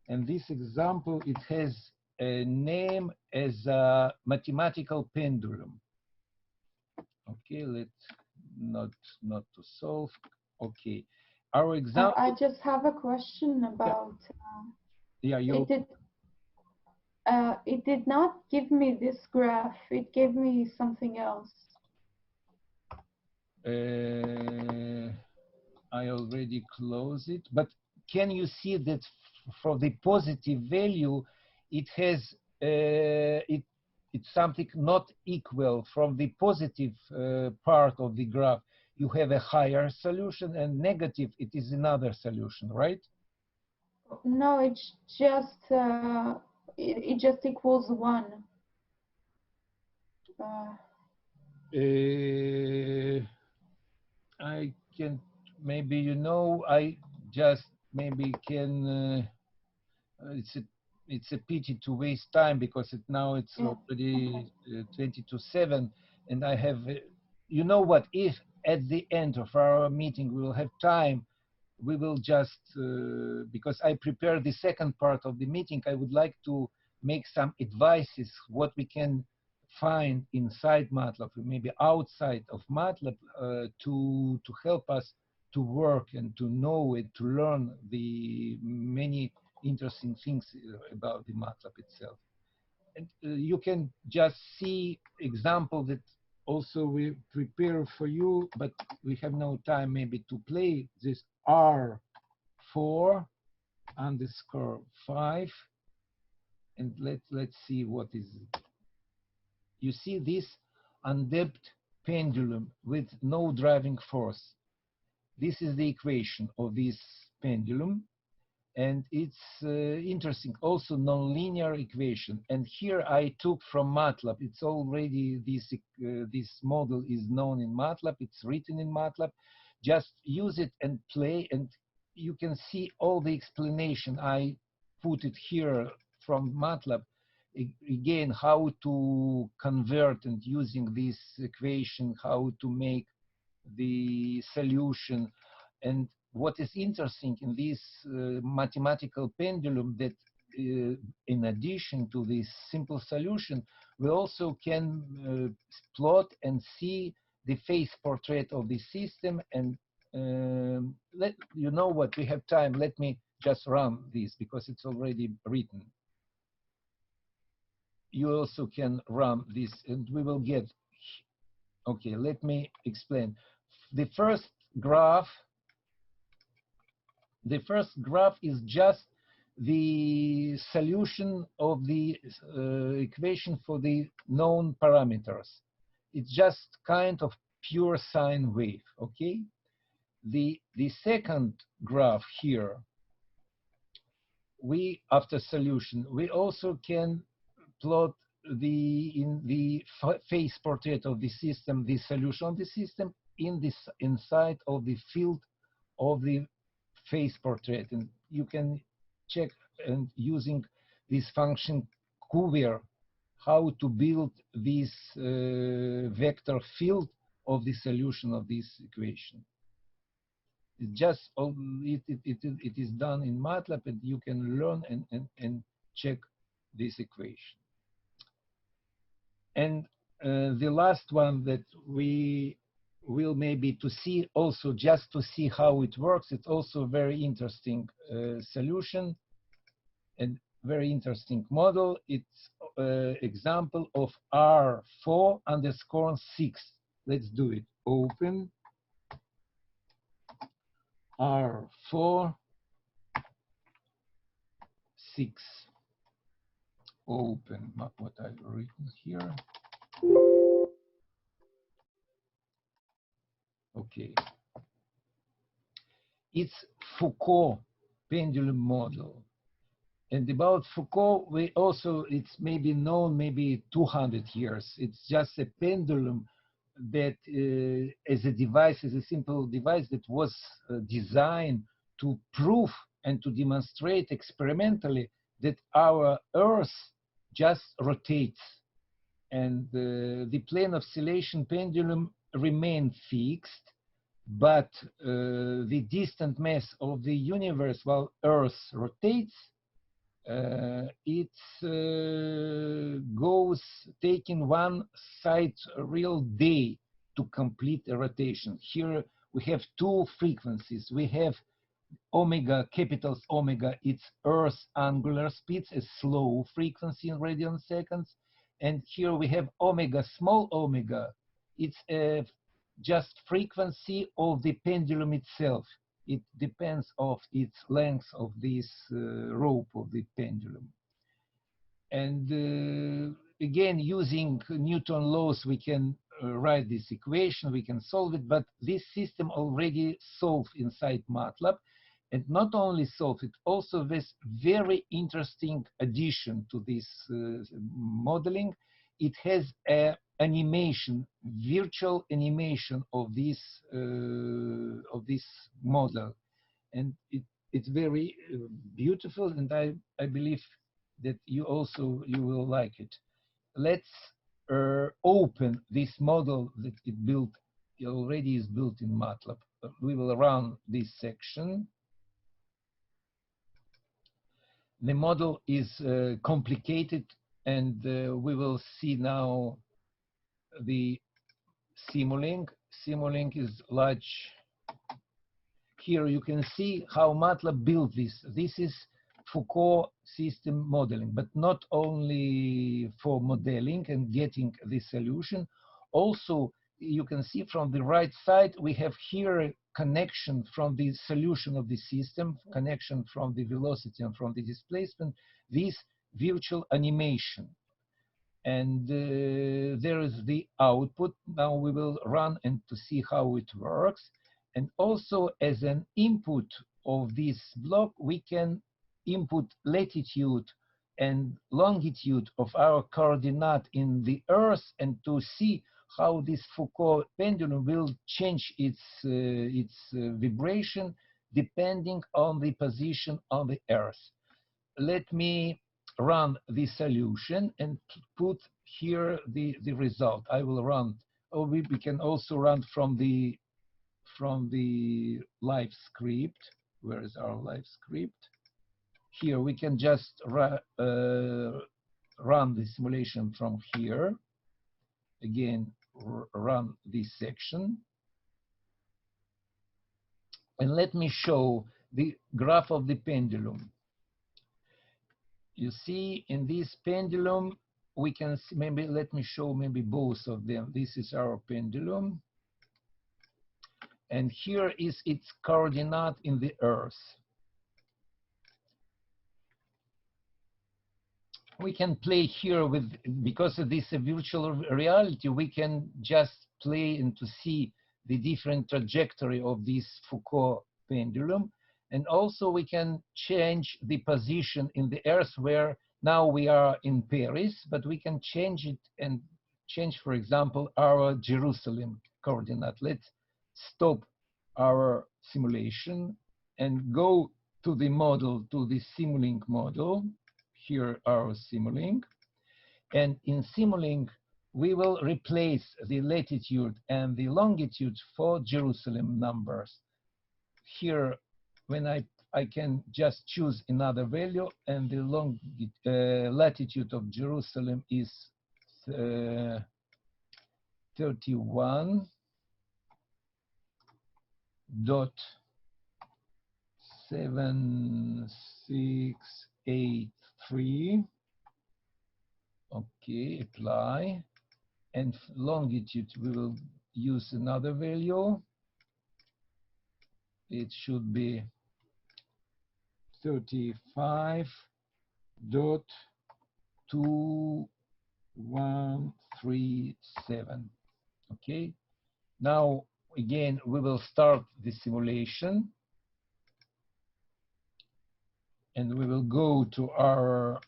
And this example, it has a name as a mathematical pendulum. Okay, let's not to solve. Okay, our example. I just have a question about. Yeah, you. It did not give me this graph. It gave me something else. I already closed it, but can you see that for the positive value, it has it's something not equal from the positive part of the graph. You have a higher solution, and negative, it is another solution, right? No, it's just it just equals 1. I can maybe, you know, I just maybe can. It's a pity to waste time, because now it's already 20 to 7, and I have. You know what? If at the end of our meeting we will have time, we will just because I prepared the second part of the meeting. I would like to make some advices what we can find inside Matlab, maybe outside of Matlab, to help us to work and to know and to learn the many interesting things about the Matlab itself. And you can just see example that also we prepare for you, but we have no time maybe to play this R4 underscore 5, and let's see what is it. You see this undamped pendulum with no driving force. This is the equation of this pendulum, and it's interesting, also nonlinear equation. And here I took from Matlab. It's already this model is known in Matlab. It's written in Matlab. Just use it and play, and you can see all the explanation. I put it here from Matlab. Again, how to convert and using this equation, how to make the solution. And what is interesting in this mathematical pendulum, that in addition to this simple solution, we also can plot and see the phase portrait of the system. And you know what, we have time. Let me just run this, because it's already written. You also can run this, and we will get. Okay, let me explain. The first graph The first graph is just the solution of the equation for the known parameters. It's just kind of pure sine wave, okay? The second graph here, after solution, we also can plot in the phase portrait of the system, the solution of the system inside of the field of the phase portrait. And you can check and using this function cover how to build this vector field of the solution of this equation. It just it is done in Matlab, and you can learn and check this equation. And the last one that we will maybe to see also, just to see how it works, it's also a very interesting solution and very interesting model. It's example of R4_6. Let's do it. Open R4 6. Open what I've written here. Okay. It's Foco pendulum model. And about Foco, it's maybe known maybe 200 years. It's just a pendulum that as a device, as a simple device that was designed to prove and to demonstrate experimentally that our Earth just rotates. And the plane oscillation pendulum remained fixed, but the distant mass of the universe while Earth rotates, it goes taking one sidereal day to complete a rotation. Here we have two frequencies. We have omega, capitals omega, it's Earth's angular speed, a slow frequency in radian seconds. And here we have omega, small omega, it's just frequency of the pendulum itself. It depends of its length of this rope of the pendulum. And again, using Newton laws, we can write this equation, we can solve it, but this system already solved inside Matlab. And not only solved it, also this very interesting addition to this modeling. It has a animation, virtual animation of this model, and it's very beautiful, and I believe that you will like it. Let's open this model that it already is built in Matlab. We will run this section. The model is complicated, and we will see now the Simulink. Simulink is large. Here you can see how Matlab built this. This is Foco system modeling, but not only for modeling and getting the solution. Also, you can see from the right side, we have here a connection from the solution of the system, connection from the velocity and from the displacement, this virtual animation. And there is the output. Now we will run and to see how it works. And also as an input of this block, we can input latitude and longitude of our coordinate in the Earth, and to see how this Foco pendulum will change its vibration depending on the position on the Earth. Let me run the solution and put here the result. I will run, or we can also run from the live script. Where is our live script? Here we can just run the simulation from here. Again, run this section. And let me show the graph of the pendulum. You see in this pendulum, we can see, maybe let me show maybe both of them. This is our pendulum. And here is its coordinate in the Earth. we can play here with, because of this virtual reality, we can just play and to see the different trajectory of this Foco pendulum. And also we can change the position in the Earth, where now we are in Paris, but we can change it and change, for example, our Jerusalem coordinate. Let's stop our simulation and go to the model, to the Simulink model. Here our Simulink. And in Simulink, we will replace the latitude and the longitude for Jerusalem numbers. Here, when I can just choose another value, and the latitude of Jerusalem is 31.7683. Okay, apply. And longitude, we will use another value. It should be 35.2137. Okay. Now, again, we will start the simulation. And we will go to our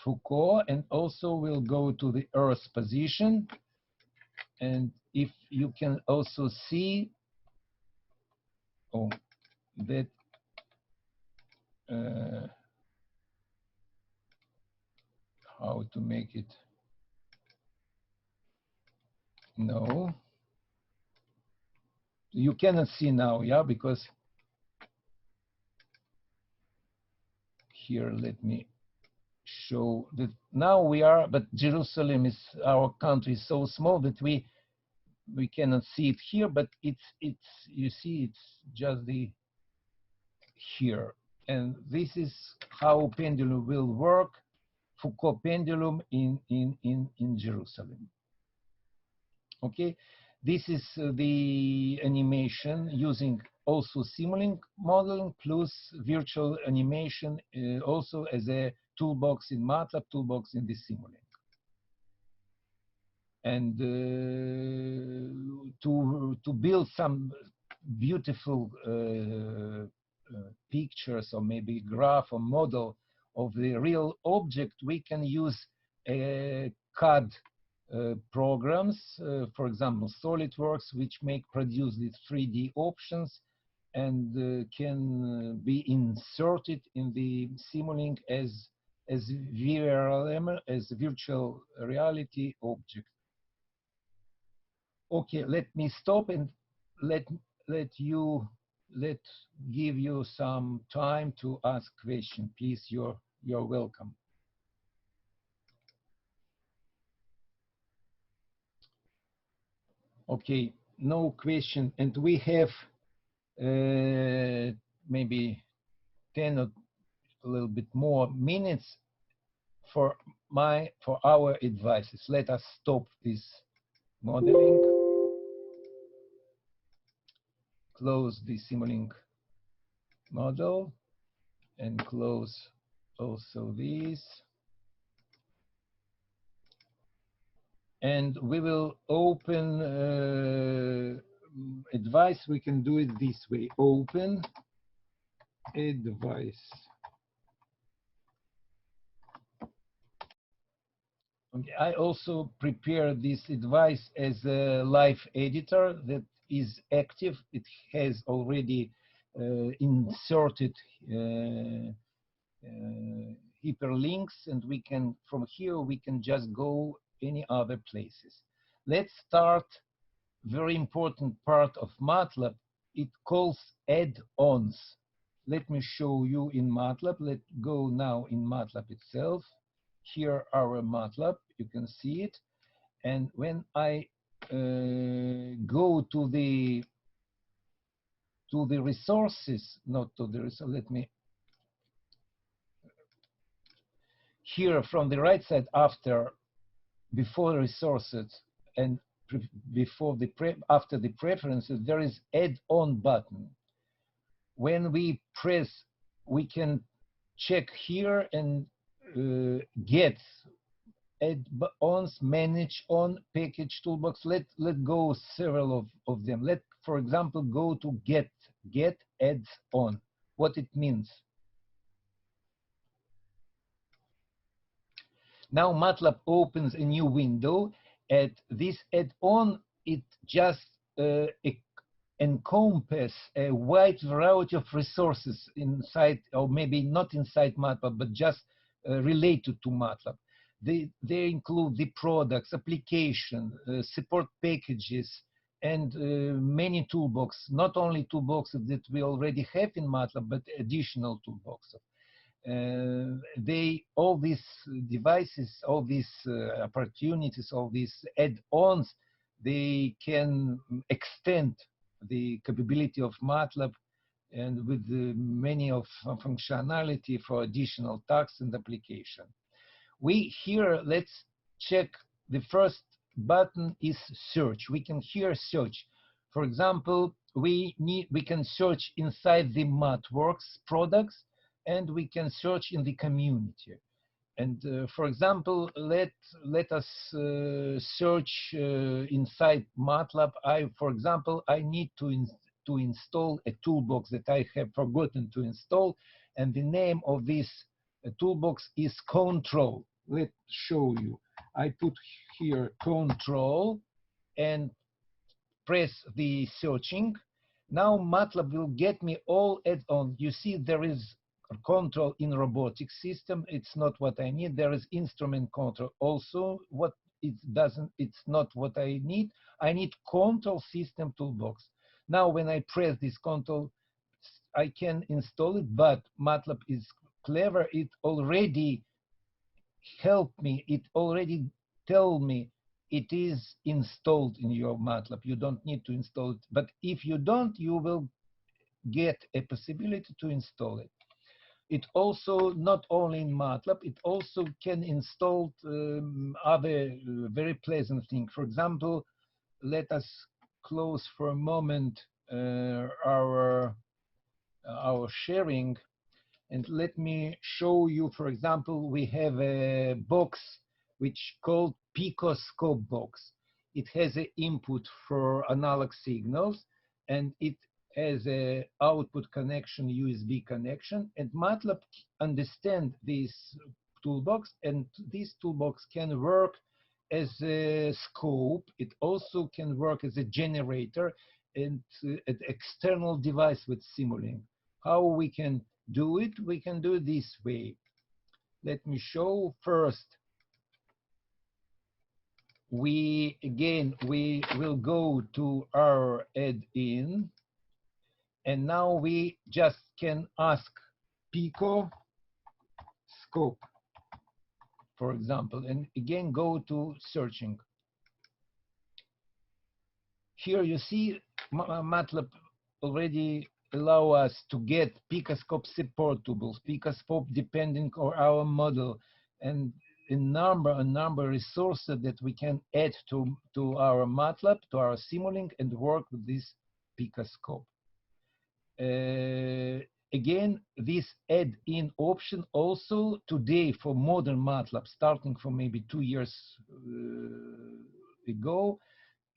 Foco, and also we'll go to the Earth position. And if you can also see that how to make it. No, you cannot see now, yeah, because here, let me show that now we are, but Jerusalem is, our country is so small that we cannot see it here, but it's you see, it's just the here. And this is how pendulum will work, Foco pendulum in Jerusalem. Okay, this is the animation using also Simulink modeling plus virtual animation, also as a toolbox in Matlab, toolbox in the Simulink. And to build some beautiful pictures, or maybe graph or model of the real object, we can use CAD programs, for example, SolidWorks, which produce these 3D options and can be inserted in the Simulink as VRLM, as virtual reality object. Okay, let me stop and give you some time to ask question. Please, you're welcome. Okay, no question, and we have maybe 10 or a little bit more minutes for our advices. Let us stop this modeling, close the Simulink model, and close also this. And we will open advice. We can do it this way: open advice. Okay, I also prepare this advice as a live editor that is active. It has already inserted hyperlinks, and we can, from here, we can just go any other places. Let's start very important part of Matlab. It calls add-ons. Let me show you in Matlab. Let's go now in Matlab itself. Here our Matlab, you can see it. And when I go to the resources, not to the resource, let me, here from the right side, before resources and after the preferences, there is add-on button. When we press, we can check here and gets, add-ons, manage on, package toolbox. Let go several of them. Let, for example, go to get adds on. What it means. Now MATLAB opens a new window. At this add-on, it just encompass a wide variety of resources inside, or maybe not inside MATLAB, but just related to MATLAB. They include the products, application, support packages, and many toolboxes, not only toolboxes that we already have in MATLAB, but additional toolboxes. All these devices, all these opportunities, all these add-ons, they can extend the capability of MATLAB and with many of functionality for additional tasks and application. Let's check. The first button is search. We can here search. For example, we can search inside the MathWorks products, and we can search in the community. And for example, let us search inside MATLAB. For example, I need to install a toolbox that I have forgotten to install, and the name of this toolbox is Control. Let's show you. I put here Control and press the searching. Now MATLAB will get me all add-on. You see there is control in robotics system. It's not what I need. There is instrument control also. What it doesn't, it's not what I need. I need control system toolbox. Now when I press this control, I can install it, but MATLAB is clever. It already helped me. It already tell me it is installed in your MATLAB. You don't need to install it. But if you don't, you will get a possibility to install it. It also, not only in MATLAB, it also can install other very pleasant things. For example, let us close for a moment our sharing, and let me show you. For example, we have a box which called Picoscope box. It has an input for analog signals, and it as a output connection, USB connection, and MATLAB understand this toolbox, and this toolbox can work as a scope. It also can work as a generator and an external device with Simulink. How we can do it? We can do it this way. Let me show first. We will go to our add-in. And now we just can ask Pico scope, for example, and again go to searching. Here you see MATLAB already allow us to get Picoscope support tools, Picoscope depending on our model, and a number of resources that we can add to our MATLAB, to our Simulink, and work with this Picoscope. Again, this add-in option also today for modern MATLAB, starting from maybe 2 years ago,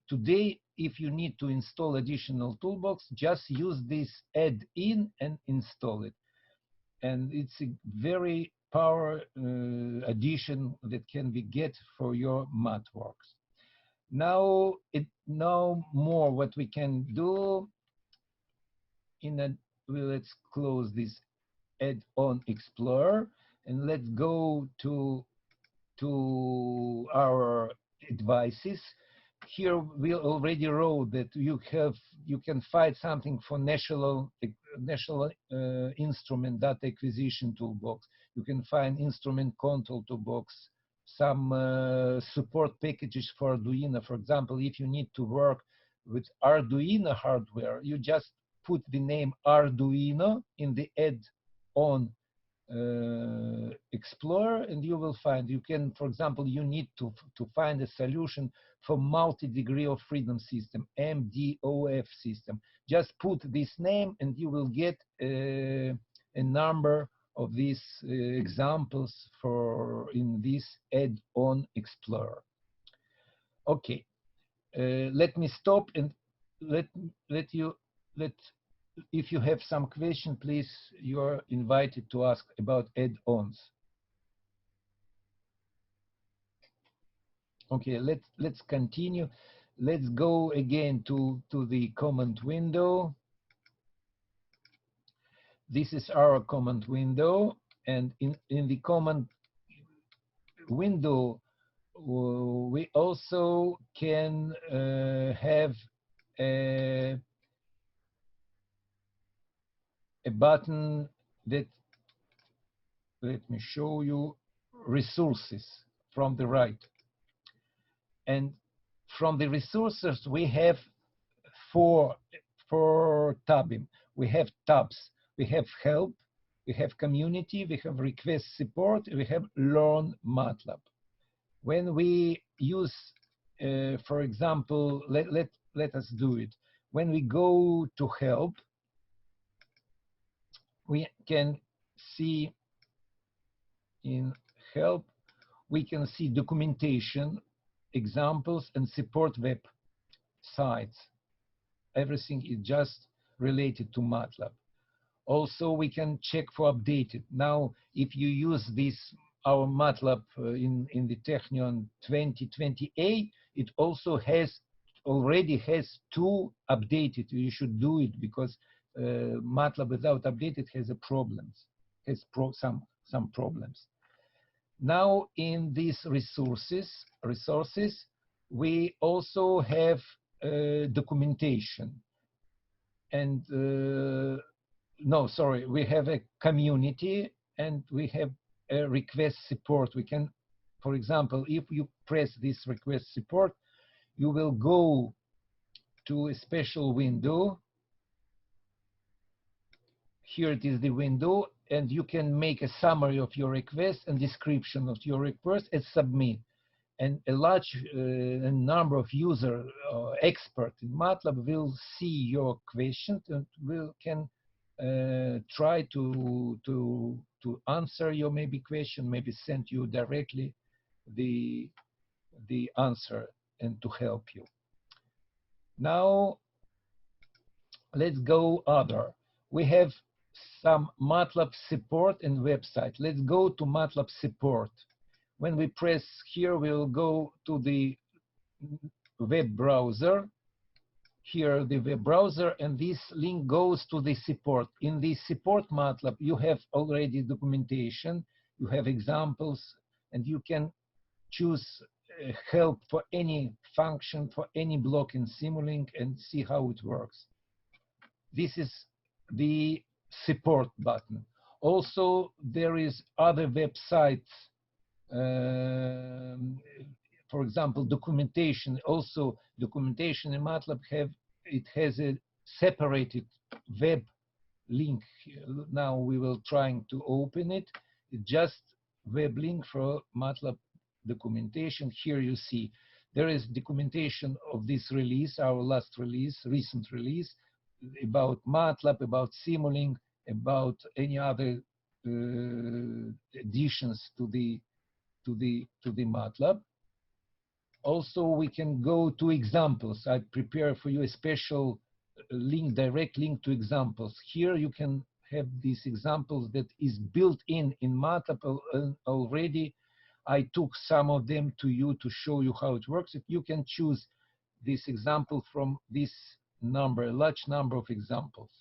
today, if you need to install additional toolbox, just use this add-in and install it. And it's a very power addition that can be get for your MathWorks. Now more what we can do. Let's close this add-on Explorer, and let's go to our devices. Here we already wrote that you can find something for national instrument data acquisition toolbox. You can find instrument control toolbox, some support packages for Arduino. For example, if you need to work with Arduino hardware, you just put the name Arduino in the add-on Explorer, and you will find. You can, for example, you need to find a solution for multi-degree of freedom system, MDOF system. Just put this name, and you will get a number of these examples in this add-on explorer. Okay, let me stop and let if you have some question, please, you are invited to ask about add-ons. Okay, let's continue. Let's go again to the comment window. This is our comment window, and in the comment window we also can have a button that, let me show you, resources from the right. And from the resources we have four tabs. We have tabs. We have help, we have community, we have request support, we have learn Matlab. When we use, for example, let us do it. When we go to help, we can see in help, we can see documentation, examples, and support web sites. Everything is just related to Matlab. Also, we can check for updated. Now, if you use this, our Matlab in the Technion 2028, it also already has 2 updated. You should do it because Matlab without updated has some problems. Now, in these resources, we also have documentation. And no, sorry, we have a community and we have a request support. We can, for example, if you press this request support, you will go to a special window. Here it is the window, and you can make a summary of your request and description of your request and submit. And a large number of users, experts in Matlab will see your questions and can try to answer your maybe question, maybe send you directly the answer and to help you. Now let's go other. We have some Matlab support and website. Let's go to Matlab support. When we press here, we'll go to the web browser. Here, the web browser, and this link goes to the support. In the support Matlab, you have already documentation, you have examples, and you can choose help for any function, for any block in Simulink, and see how it works. This is the support button. Also, there is other websites. For example, documentation. Also, documentation in Matlab has a separated web link. Now we will trying to open it. It's just web link for Matlab documentation. Here you see there is documentation of this release, our last release, recent release, about Matlab, about Simulink, about any other additions to the Matlab. Also, we can go to examples. I prepare for you a special link, direct link to examples. Here you can have these examples that is built in Matlab already. I took some of them to you to show you how it works. If you can choose this example from this number, a large number of examples.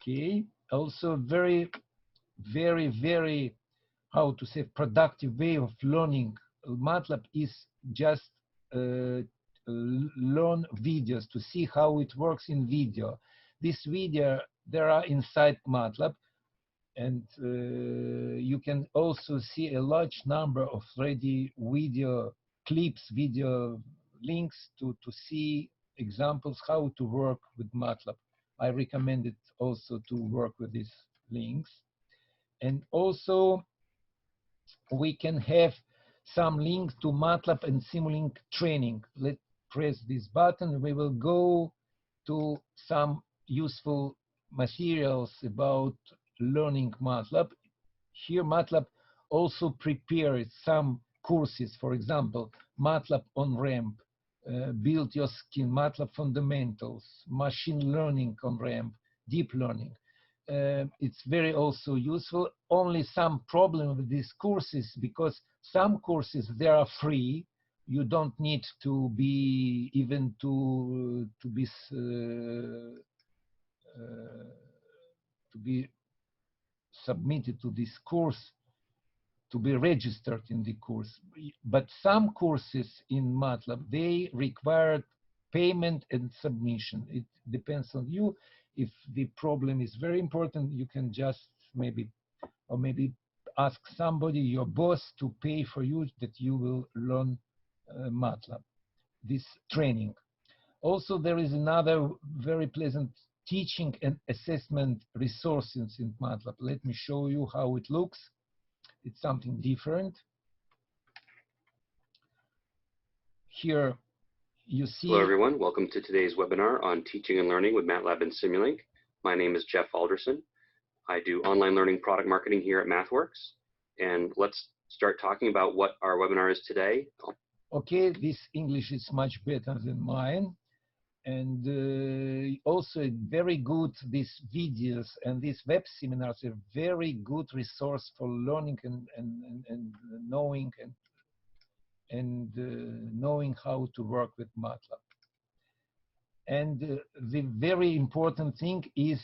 Okay. Also, very, very, how to say, productive way of learning Matlab is just learn videos to see how it works in video. This video, there are inside Matlab, and you can also see a large number of ready video clips, video links to see examples how to work with Matlab. I recommend it also to work with these links. And also, we can have some links to Matlab and Simulink training. Let's press this button. We will go to some useful materials about learning MATLAB. Here MATLAB also prepares some courses, for example, MATLAB on ramp, build your skin, MATLAB fundamentals, machine learning on ramp, deep learning. It's very also useful. Only some problem with these courses, because some courses, they are free. You don't need to be even to be submitted to this course, to be registered in the course. But some courses in MATLAB, they require payment and submission. It depends on you. If the problem is very important, you can just maybe ask somebody, your boss, to pay for you that you will learn MATLAB, this training. Also, there is another very pleasant teaching and assessment resources in MATLAB. Let me show you how it looks. It's something different. Here you see. Hello, everyone. Welcome to today's webinar on teaching and learning with MATLAB and Simulink. My name is Jeff Alderson. I do online learning product marketing here at MathWorks. And let's start talking about what our webinar is today. Okay, this English is much better than mine. And also very good, these videos and these web seminars are very good resource for learning and knowing knowing how to work with MATLAB. And the very important thing is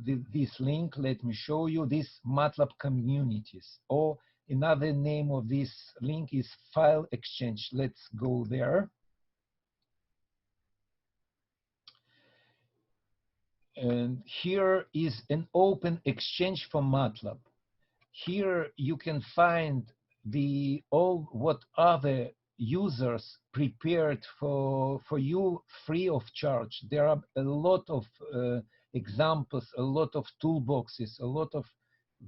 this link. Let me show you this MATLAB communities, or another name of this link is File Exchange. Let's go there. And here is an open exchange for MATLAB. Here you can find what other users prepared for you free of charge. There are a lot of examples, a lot of toolboxes, a lot of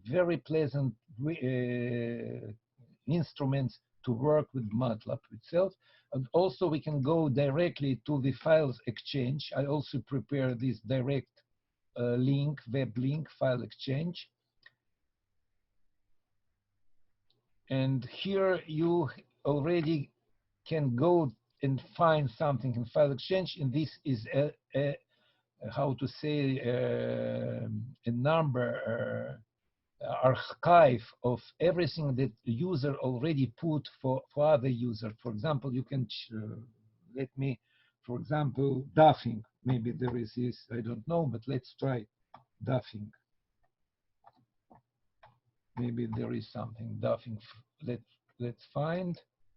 very pleasant instruments to work with MATLAB itself. And also we can go directly to the files exchange. I also prepare this direct link, web link, file exchange. And here you already can go and find something in file exchange. And this is how to say, a number, archive of everything that the user already put for other user. For example, you can, let me, for example, Duffing. Maybe there is this, I don't know, but let's try Duffing. Maybe there is something Duffing. Let's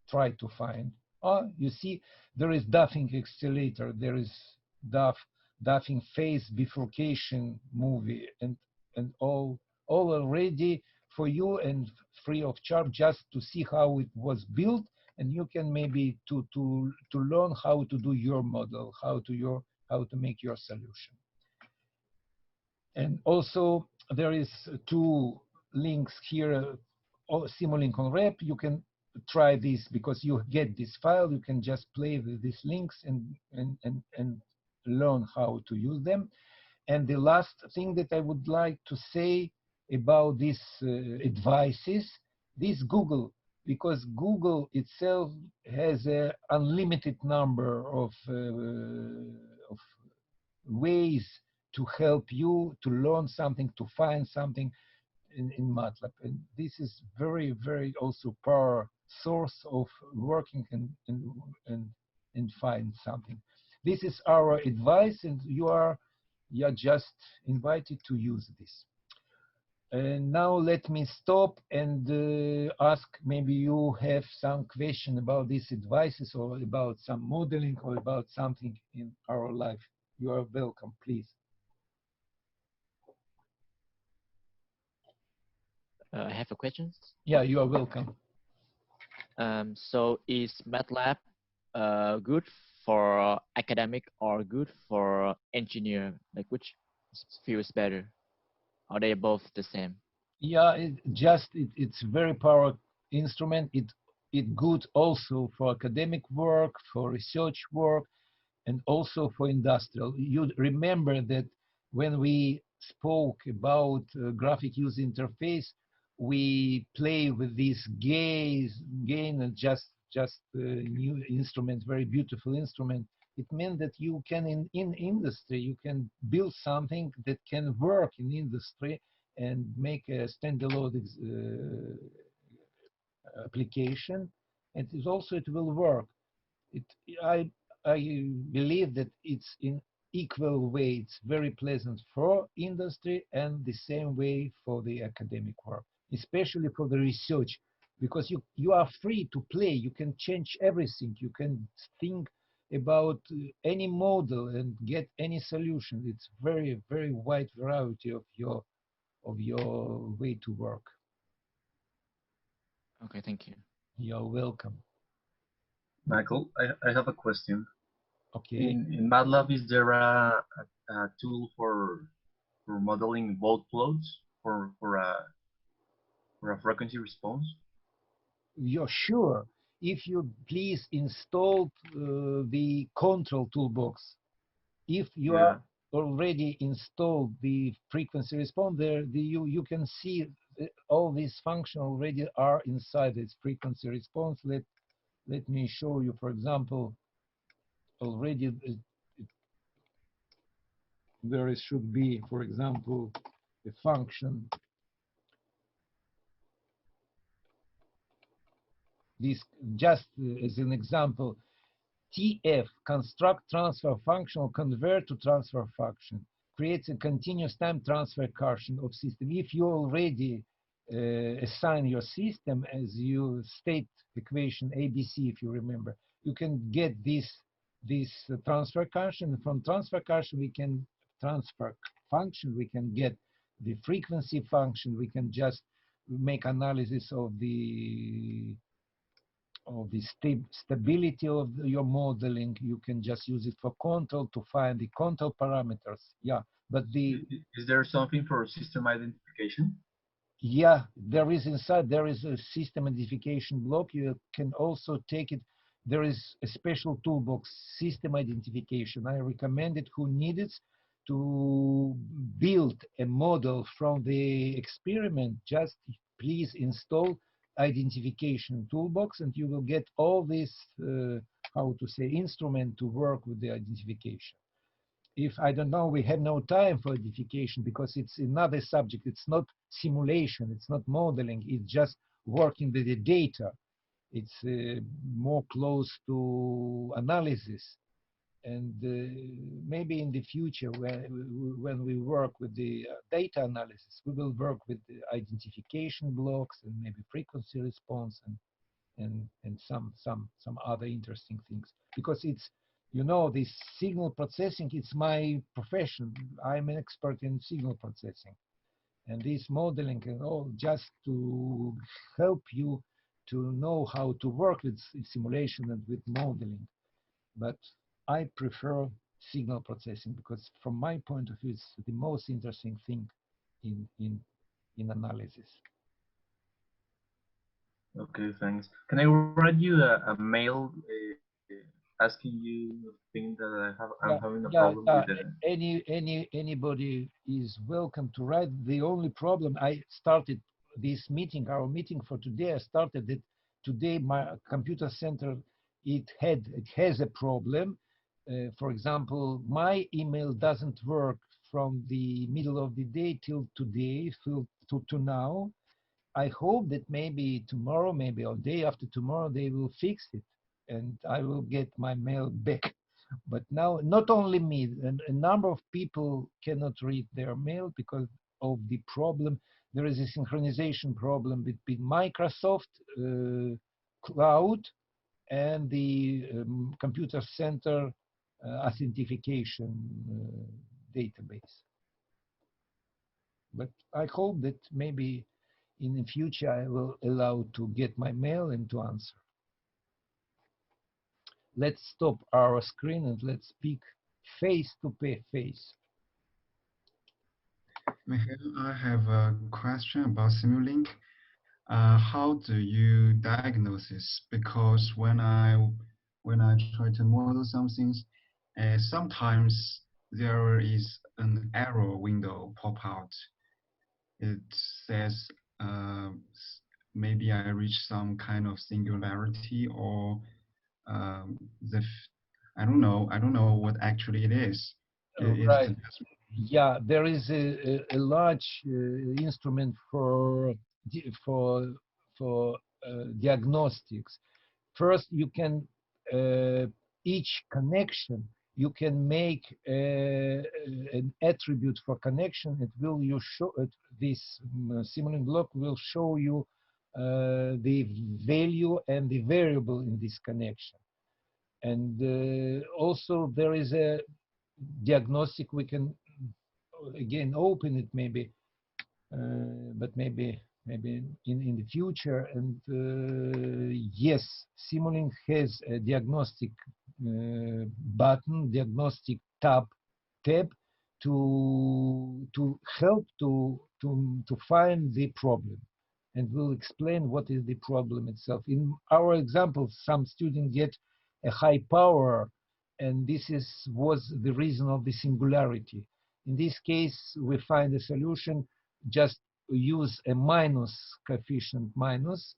try to find. Oh, you see, there is Duffing accelerator. There is Duffing phase bifurcation movie, and all already for you and free of charge, just to see how it was built, and you can maybe to learn how to do your model, how to make your solution. And also there is two links here, Simulink on rep. You can try this because you get this file. You can just play with these links and learn how to use them. And the last thing that I would like to say about these advices, this Google, because Google itself has an unlimited number of ways to help you to learn something, to find something in MATLAB. And this is very, very also power source of working and find something. This is our advice, and you are just invited to use this. And now let me stop and ask, maybe you have some question about these advices, or about some modeling, or about something in our life. You are welcome, please. I have a question. Yeah, you are welcome. So is MATLAB good for academic or good for engineer? Like, which feels better? Are they both the same? Yeah, it's very powerful instrument. It good also for academic work, for research work, and also for industrial. You remember that when we spoke about graphic user interface, we play with this gain and just new instrument, very beautiful instrument. It meant that you can in industry you can build something that can work in industry and make a standalone application, and it also it will work. It I believe that it's in equal way. It's very pleasant for industry and the same way for the academic work, especially for the research, because you are free to play. You can change everything. You can think about any model and get any solution. It's very wide variety of your way to work. Okay, thank you. You're welcome. Michael, I have a question. Okay. In Matlab, is there a tool for modeling both flows for a frequency response? You're sure. If you please install the control toolbox. If you are already installed the frequency response there, you can see all these functions already are inside its frequency response. Let me show you, for example, already there should be, for example, a function. This just as an example, TF, construct transfer function or convert to transfer function, creates a continuous time transfer caution of system. If you already assign your system as you state equation ABC, if you remember, you can get this transfer caution. From transfer caution, we can transfer function. We can get the frequency function. We can just make analysis of the stability of your modeling. You can just use it for control to find the control parameters. Yeah, but is there something for system identification? Yeah, there is inside. There is a system identification block. You can also take it. There is a special toolbox, system identification. I recommend it who needs it to build a model from the experiment. Just please install identification toolbox and you will get all this how to say instrument to work with the identification. If I don't know, we have no time for identification because it's another subject. It's not simulation, it's not modeling, it's just working with the data. It's more close to analysis. And maybe in the future, when we work with the data analysis, we will work with the identification blocks and maybe frequency response and some other interesting things. Because it's, you know, this signal processing, it's my profession. I'm an expert in signal processing. And this modeling and all just to help you to know how to work with simulation and with modeling. But I prefer signal processing because from my point of view, it's the most interesting thing in analysis. Okay, thanks. Can I write you a mail asking you the thing that I'm having a problem with it? Anybody is welcome to write. The only problem, I started this meeting, our meeting for today, I started it today. My computer center, it has a problem. For example, my email doesn't work from the middle of the day till today, to now. I hope that maybe tomorrow, maybe or day after tomorrow, they will fix it and I will get my mail back. But now, not only me, a number of people cannot read their mail because of the problem. There is a synchronization problem between Microsoft Cloud and the computer center authentication database. But I hope that maybe in the future I will allow to get my mail and to answer. Let's stop our screen and let's speak face to face. Michael, I have a question about Simulink. How do you diagnose this? Because when I try to model some things, sometimes there is an error window pop out. It says maybe I reached some kind of singularity, or I don't know what actually it is. Right. Yeah, there is a large instrument for diagnostics. First, you can each connection you can make an attribute for connection. It will you show this Simulink block will show you the value and the variable in this connection. And also there is a diagnostic. We can again open it maybe, but maybe in the future. And yes, Simulink has a diagnostic button, diagnostic tab to help to find the problem, and we'll explain what is the problem itself. In our example, some students get a high power, and this was the reason of the singularity. In this case, we find a solution, just use a minus coefficient minus,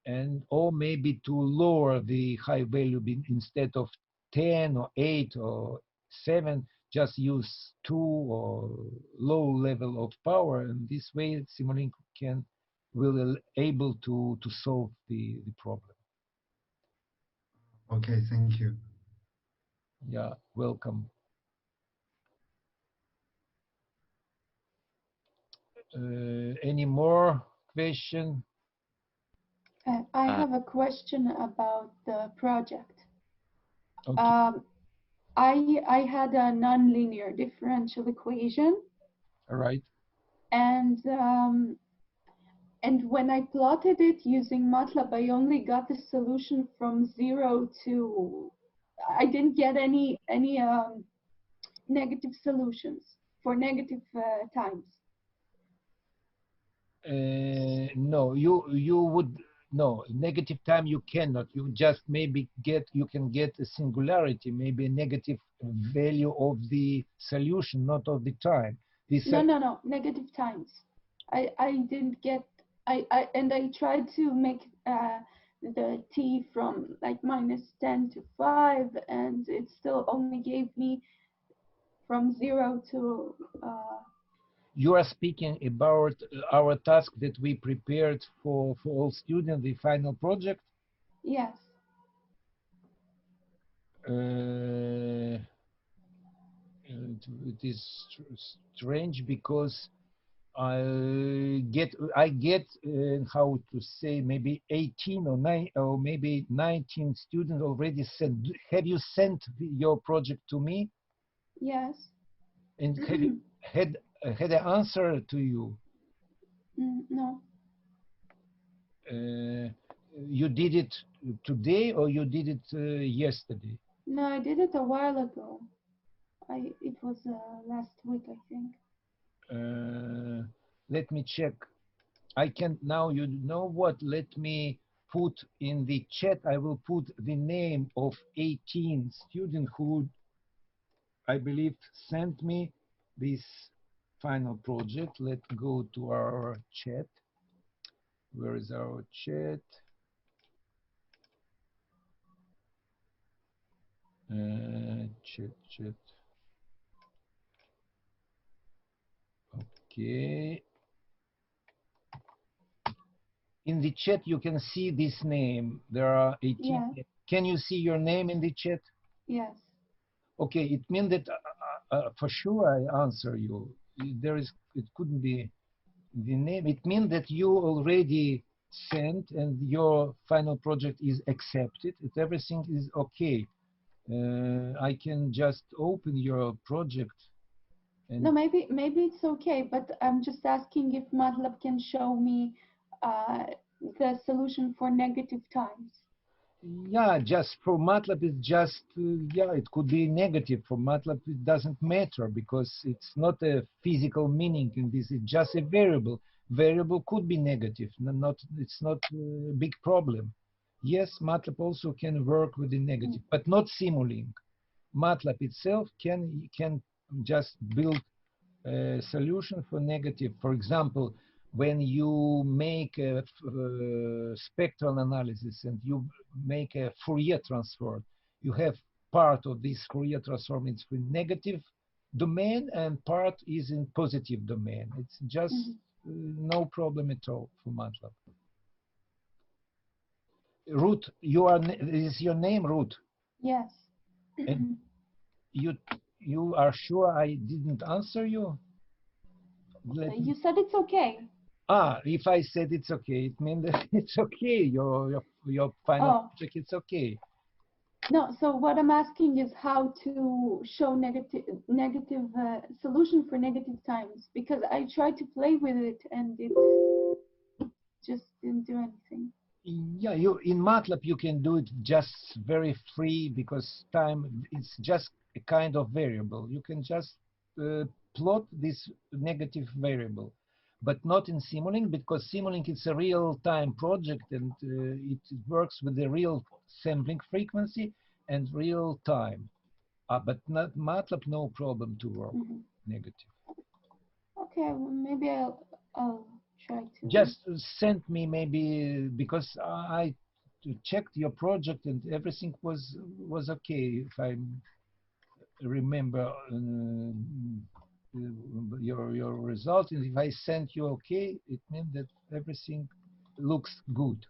and or maybe to lower the high value instead of 10 or 8 or 7, just use 2 or low level of power, and this way Simulink will able to solve the problem. Okay, thank you. Yeah, welcome. Any more question? I have a question about the project. Okay. I had a nonlinear differential equation. All right. And when I plotted it using Matlab, I only got the solution from 0 to. I didn't get any negative solutions for negative times. No, you would no negative time. You cannot. You just maybe you can get a singularity, maybe a negative value of the solution, not of the time. No, negative times. I didn't get. And I tried to make the t from like -10 to 5, and it still only gave me from 0 to. You are speaking about our task that we prepared for all students, the final project? Yes. It is strange because I get how to say, maybe 18 or 9 or maybe 19 students already sent. Have you sent your project to me? Yes. And have you had an answer to you? No. You did it today or you did it yesterday? No, I did it a while ago. It was last week, I think. Let me check. I can now. You know what? Let me put in the chat. I will put the name of 18 students who I believe sent me this final project. Let's go to our chat. Where is our chat? Chat. Okay. In the chat, you can see this name. There are 18. Yeah. Can you see your name in the chat? Yes. Okay, it means that for sure I answer you. It couldn't be the name. It means that you already sent and your final project is accepted. If everything is okay, I can just open your project. No, maybe it's okay, but I'm just asking if Matlab can show me the solution for negative times. Yeah, just for Matlab, it's just, yeah, it could be negative. For Matlab, it doesn't matter because it's not a physical meaning in this. It's just a variable. Variable could be negative. It's not a big problem. Yes, Matlab also can work with the negative, but not Simulink. Matlab itself can just build a solution for negative. For example, when you make a spectral analysis and you make a Fourier transform, you have part of this Fourier transform is in negative domain and part is in positive domain. It's just no problem at all for MATLAB. Ruth, is your name Ruth? Yes. And you are sure I didn't answer you? You said it's okay. If I said it's okay, it means that it's okay. Your final project, it's okay. No, so what I'm asking is how to show negative solution for negative times, because I tried to play with it and it just didn't do anything. Yeah, in MATLAB you can do it just very free because time it's just a kind of variable. You can just plot this negative variable, but not in Simulink, because Simulink is a real-time project and it works with the real sampling frequency and real time. But not MATLAB, no problem to work negative. Okay, well, maybe I'll try to. Just send me maybe, because I checked your project and everything was okay. If I remember your result, and if I sent you okay, it meant that everything looks good.